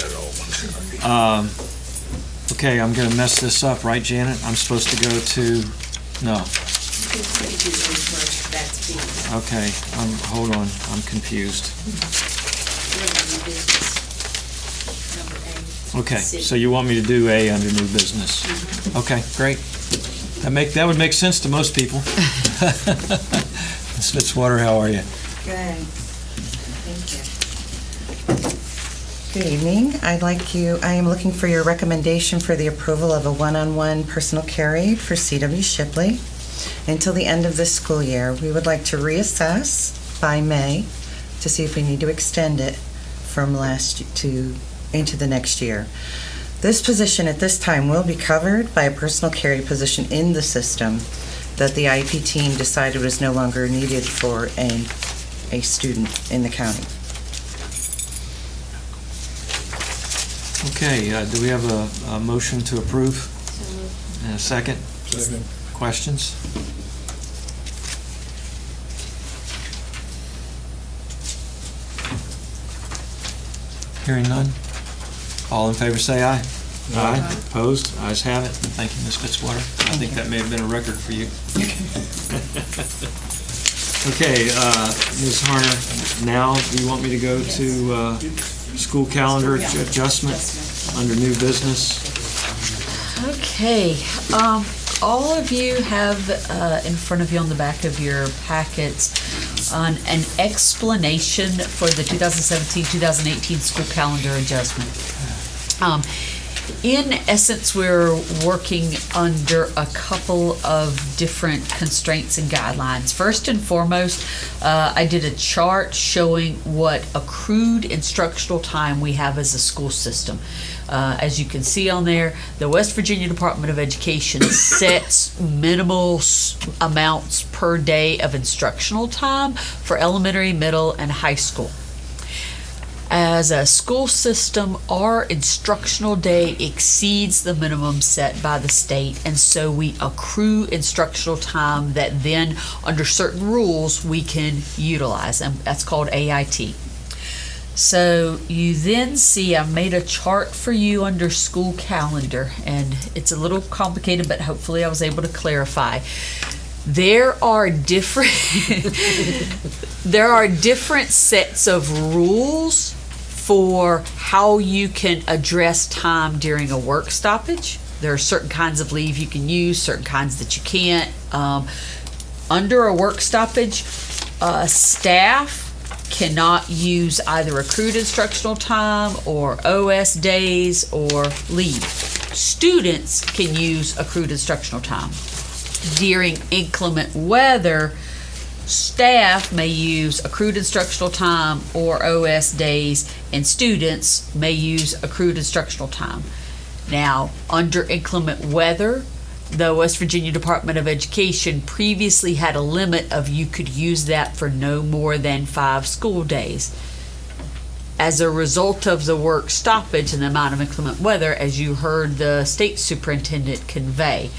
Okay, I'm going to mess this up, right, Janet? I'm supposed to go to, no. Okay, hold on, I'm confused. Okay, so you want me to do A under new business? Okay, great. That would make sense to most people. Ms. Fitzwater, how are you? Good. Thank you. Good evening. I am looking for your recommendation for the approval of a one-on-one personal care aide for C.W. Shipley until the end of this school year. We would like to reassess by May to see if we need to extend it from last to into the next year. This position at this time will be covered by a personal carry position in the system that the IEP team decided was no longer needed for a student in the county. Okay, do we have a motion to approve? And a second? Second. Questions? Hearing none? All in favor say aye. Aye. Opposed? Ayes have it. Thank you, Ms. Fitzwater. I think that may have been a record for you. Okay, Ms. Harner, now do you want me to go to school calendar adjustment under new business? Okay, all of you have in front of you on the back of your packets an explanation for the 2017-2018 school calendar adjustment. In essence, we're working under a couple of different constraints and guidelines. First and foremost, I did a chart showing what accrued instructional time we have as a school system. As you can see on there, the West Virginia Department of Education sets minimal amounts per day of instructional time for elementary, middle, and high school. As a school system, our instructional day exceeds the minimum set by the state, and so we accrue instructional time that then, under certain rules, we can utilize, and that's called AIT. So you then see I made a chart for you under school calendar, and it's a little complicated, but hopefully I was able to clarify. There are different sets of rules for how you can address time during a work stoppage. There are certain kinds of leave you can use, certain kinds that you can't. Under a work stoppage, staff cannot use either accrued instructional time or OS days or leave. Students can use accrued instructional time. During inclement weather, staff may use accrued instructional time or OS days, and students may use accrued instructional time. Now, under inclement weather, the West Virginia Department of Education previously had a limit of you could use that for no more than 5 school days. As a result of the work stoppage and the amount of inclement weather, as you heard the state superintendent convey,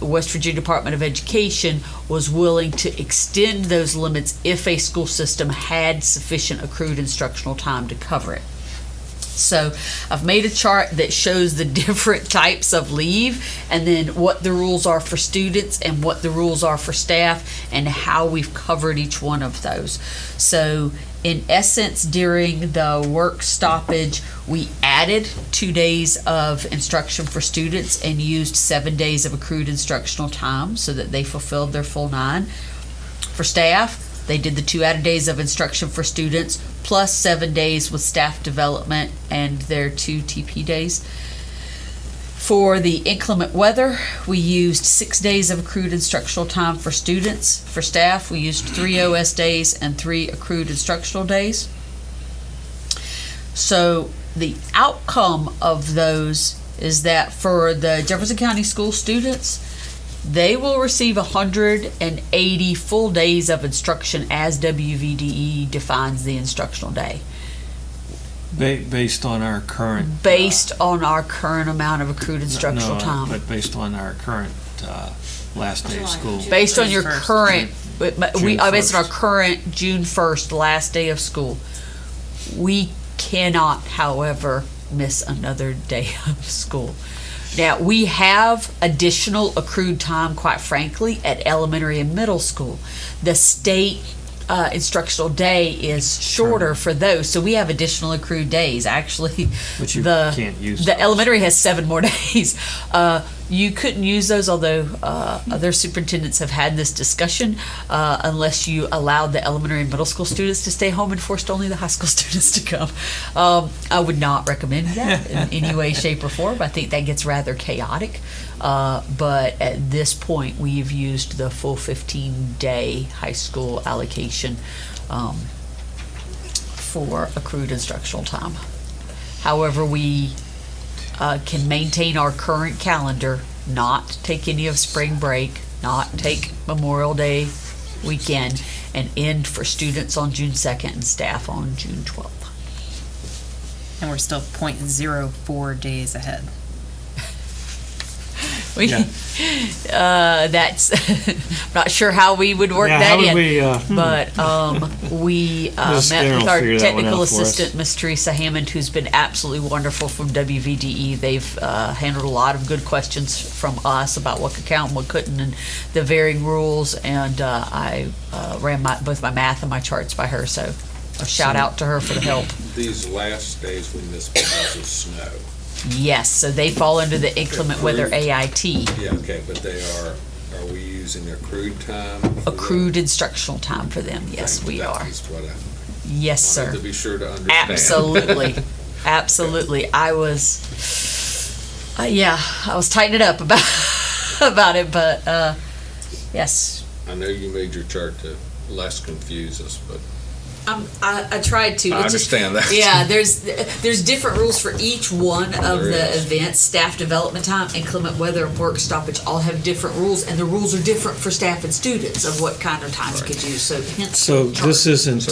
West Virginia Department of Education was willing to extend those limits if a school system had sufficient accrued instructional time to cover it. So I've made a chart that shows the different types of leave and then what the rules are for students and what the rules are for staff and how we've covered each one of those. So in essence, during the work stoppage, we added 2 days of instruction for students and used 7 days of accrued instructional time so that they fulfilled their full 9. For staff, they did the 2 added days of instruction for students plus 7 days with staff development and their 2 TP days. For the inclement weather, we used 6 days of accrued instructional time for students. For staff, we used 3 OS days and 3 accrued instructional days. So the outcome of those is that for the Jefferson County school students, they will receive 180 full days of instruction as WVDE defines the instructional day. Based on our current... Based on our current amount of accrued instructional time. But based on our current last day of school. Based on your current... Based on our current June 1st, last day of school. We cannot, however, miss another day of school. Now, we have additional accrued time, quite frankly, at elementary and middle school. The state instructional day is shorter for those, so we have additional accrued days. Actually, but you can't use the elementary has 7 more days. You couldn't use those, although other superintendents have had this discussion, unless you allowed the elementary and middle school students to stay home and forced only the high school students to come. I would not recommend that in any way, shape, or form. I think that gets rather chaotic. But at this point, we've used the full 15-day high school allocation for accrued instructional time. However, we can maintain our current calendar, not take any of spring break, not take Memorial Day weekend, and end for students on June 2nd and staff on June 12th. And we're still 0.04 days ahead. That's not sure how we would work that in. But we met with our technical assistant, Miss Teresa Hammond, who's been absolutely wonderful from WVDE. They've handled a lot of good questions from us about what could count and what couldn't, and the varying rules. And I ran both my math and my charts by her, so a shout out to her for the help. These last days we missed because of snow. Yes, so they fall under the inclement weather AIT. Yeah, okay, but are we using accrued time? Accrued instructional time for them, yes, we are. That's what I Yes, sir. wanted to be sure to understand. Absolutely. Absolutely. I was tightening up about it, but yes. I know you made your chart to less confuse us, but I tried to. I understand that. Yeah, there's different rules for each one of the events. Staff development time, inclement weather, and work stoppage all have different rules, and the rules are different for staff and students of what kind of times could use. So hence. So this isn't.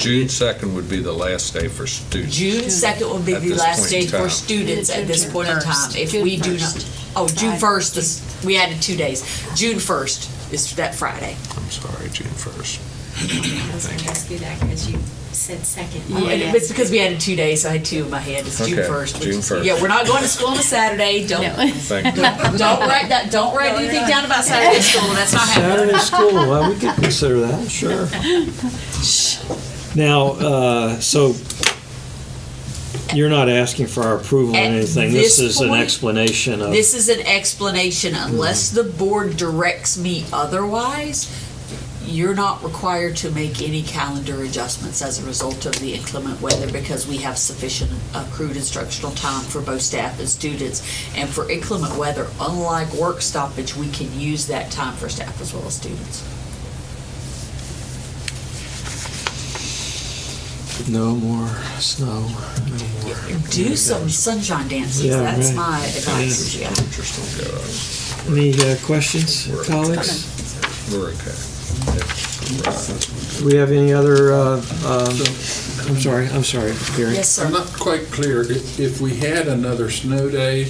June 2nd would be the last day for students. June 2nd would be the last day for students at this point in time. If we do not. Oh, June 1st. We added 2 days. June 1st is that Friday. I'm sorry, June 1st. I was going to ask you that because you said second. It's because we added 2 days, so I had two in my head. It's June 1st. June 1st. Yeah, we're not going to school on a Saturday. Don't write that. Don't write anything down about Saturday school. That's not happening. Saturday school, well, we could consider that, sure. Now, so you're not asking for our approval or anything. This is an explanation of. This is an explanation. Unless the board directs me otherwise, you're not required to make any calendar adjustments as a result of the inclement weather because we have sufficient accrued instructional time for both staff and students. And for inclement weather, unlike work stoppage, we can use that time for staff as well as students. No more snow. No more. Do some sunshine dances. Yeah, That's right. my advice. Yeah. Any questions, colleagues? We're okay. Do we have any other, I'm sorry, Gary. Yes, sir. I'm not quite clear. If we had another snow day,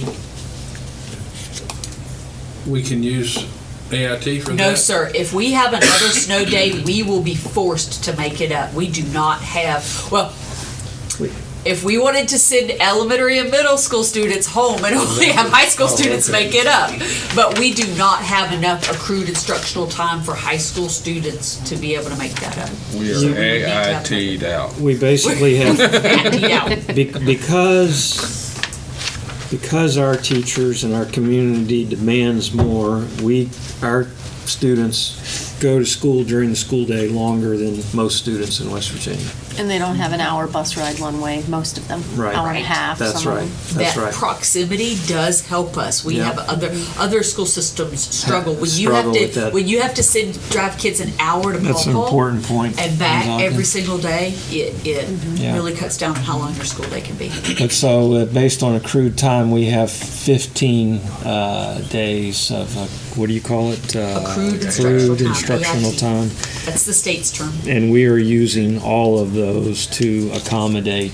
we can use AIT for that? No, sir. If we have another snow day, we will be forced to make it up. We do not have, if we wanted to send elementary and middle school students home and only have high school students make it up, but we do not have enough accrued instructional time for high school students to be able to make that up. We are AIT'd out. We basically have, AIT'd out. because our teachers and our community demands more, our students go to school during the school day longer than most students in West Virginia. And they don't have an hour bus ride one way, most of them. Right. Hour and a half. That's some of right. them. That's That right. proximity does help us. We Yeah. have other school systems struggle when you Struggle have with to that. when you have to drive kids an hour to That's an Paw Paw important point. and back Exactly. every single day. It Yeah. really cuts down on how long your school day can be. But so, based on accrued time, we have 15 days of, what do you call it? Accrued instructional time. That's the state's term. And we are using all of those to accommodate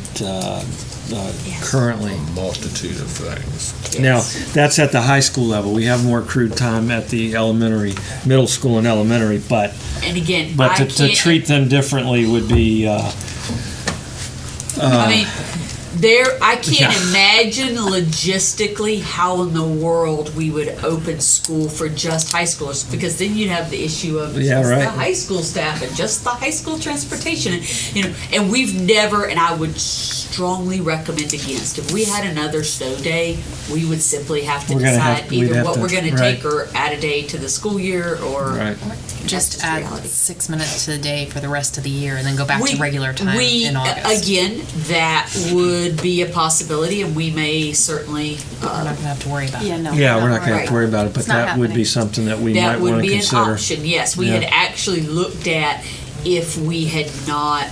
currently. A multitude of things. Now, that's at the high school level. We have more accrued time at the middle school and elementary, but And again, but I to can't. treat them differently would be. I mean, I can't imagine logistically how in the world we would open school for just high schoolers, because then you'd have the issue of Yeah, just right. the high school staff and just the high school transportation, and we've never, and I would strongly recommend against. If we had another snow day, we would simply have to We're gonna decide have- we'd either have what to- we're going to right. take or add a day to the school year, or Right. Just add reality. 6 minutes to the day for the rest of the year and then go back to regular time in August. Again, that would be a possibility, and we may certainly. We're not going to have to worry about it. Yeah, we're not going to have to worry about it, but It's not that would be happening. something that we That might would want to be consider. an option, yes. We Yeah. had actually looked at if we had not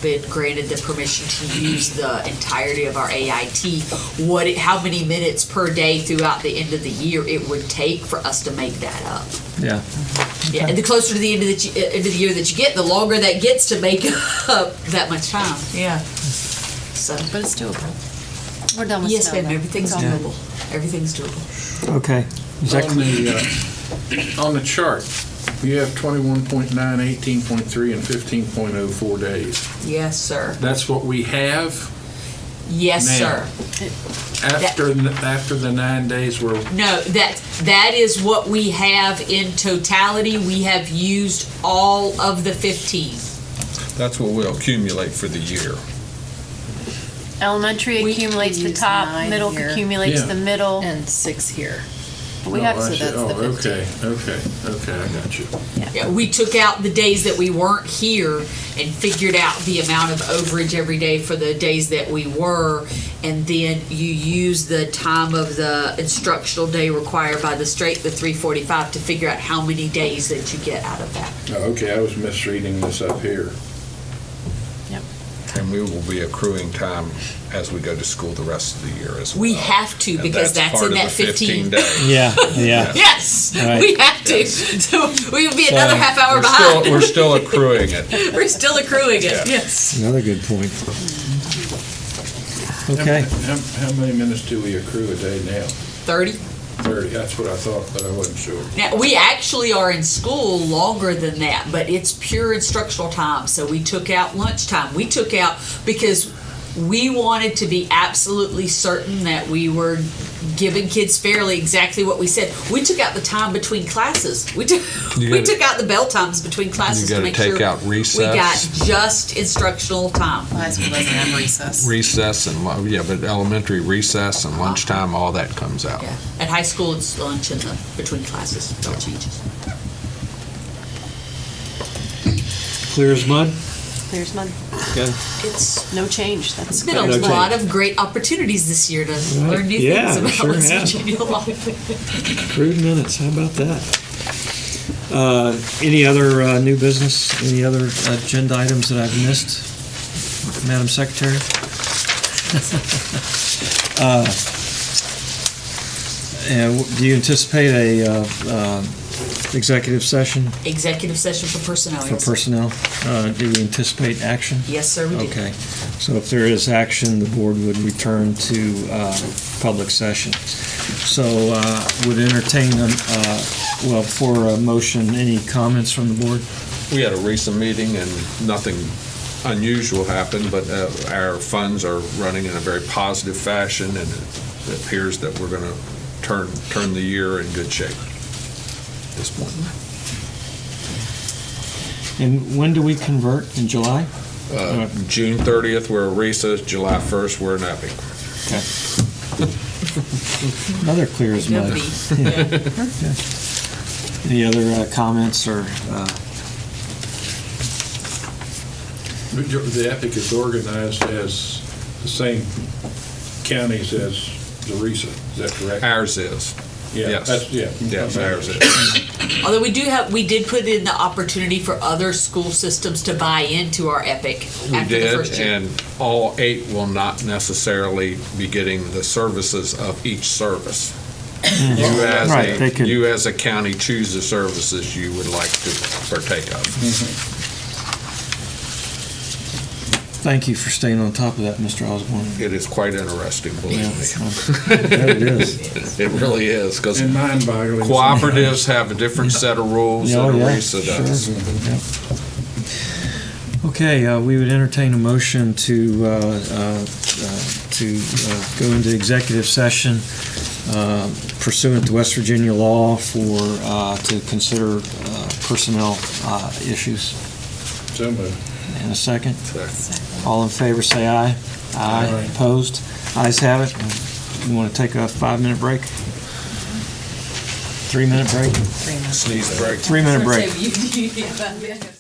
been granted the permission to use the entirety of our AIT, how many minutes per day throughout the end of the year it would take for us to make that up. Yeah. Yeah, and the closer to the end of the year that you get, the longer that gets to make up that much time. Yeah. So, but it's doable. We're done with yes, snow, ma'am. though. Everything's It's all doable. Everything's doable. Okay. On the chart, you have 21.9, 18.3, and 15.04 days. Yes, sir. That's what we have Yes, now. sir. After the 9 days we're... No, that is what we have in totality. We have used all of the 15. That's what we'll accumulate for the year. Elementary accumulates the use top, 9 middle here. accumulates Yeah. the middle. And 6 here. But we have, so I see. that's the 15. Okay, I got you. Yeah, we took out the days that we weren't here and figured out the amount of overage every day for the days that we were, and then you use the time of the instructional day required by the state, the 345, to figure out how many days that you get out of that. Oh, okay, I was misreading this up here. And we will be accruing time as we go to school the rest of the year as well. We have to, And because that's part in of that the 15 days. Yeah, yeah. Yes, Right. we have to. So we would be another half hour We're behind. We're still accruing it. We're still accruing it, Yeah. yes. Another good point. Okay. How many minutes do we accrue a day now? 30. 30, that's what I thought, but I wasn't sure. Now, we actually are in school longer than that, but it's pure instructional time. So we took out lunchtime. We took out, because we wanted to be absolutely certain that we were giving kids fairly exactly what we said. We took out the time between classes. We took out the bell times between classes You to gotta make take sure out recess. we got just instructional time. High school doesn't have recess. Recess and, but elementary recess and lunchtime, all that comes out. Yeah. At high school, it's lunch and the between classes. Bell changes. Clear as mud? Clear as mud. Okay. It's No change. That's It's been No a change. lot of great opportunities this year to learn new Yeah, things about sure West have. Virginia life. Crude minutes, how about that? Any other new business, any other agenda items that I've missed, Madam Secretary? And do you anticipate a executive session Executive session for personnel. for yes, sir. personnel? Do we anticipate action? Yes, sir, we do. Okay, so if there is action, the board would return to public session. So would entertain, for a motion, any comments from the board? We had a recent meeting and nothing unusual happened, but our funds are running in a very positive fashion, and it appears that we're going to turn the year in good shape at this point. And when do we convert? In July? June 30th, we're at RESA. July 1st, we're in Epic. Okay. Another clear as mud. Nobody. Okay. Any other comments or? The Epic is organized as the same counties as the RESA, is that correct? Ours is. Yeah, Yes. Yes, ours is. Although we did put in the opportunity for other school systems to buy into our EPIC We after the first did, year. and all 8 will not necessarily be getting the services of each service. You as a county choose the services you would like to partake of. Thank you for staying on top of that, Mr. Osborne. It is quite interesting, believe me. It is. It really is, because And mind-boggling. cooperatives have a different set of rules Oh, than a yeah, RESA does. Yep. Okay, we would entertain a motion to go into executive session pursuant to West Virginia law to consider personnel issues. So moved. In a second? All in favor, say aye. Aye. Opposed? Ayes have it. You want to take a 5-minute break? 3-minute break? 3 minutes. Sneeze break. 3-minute break. So you-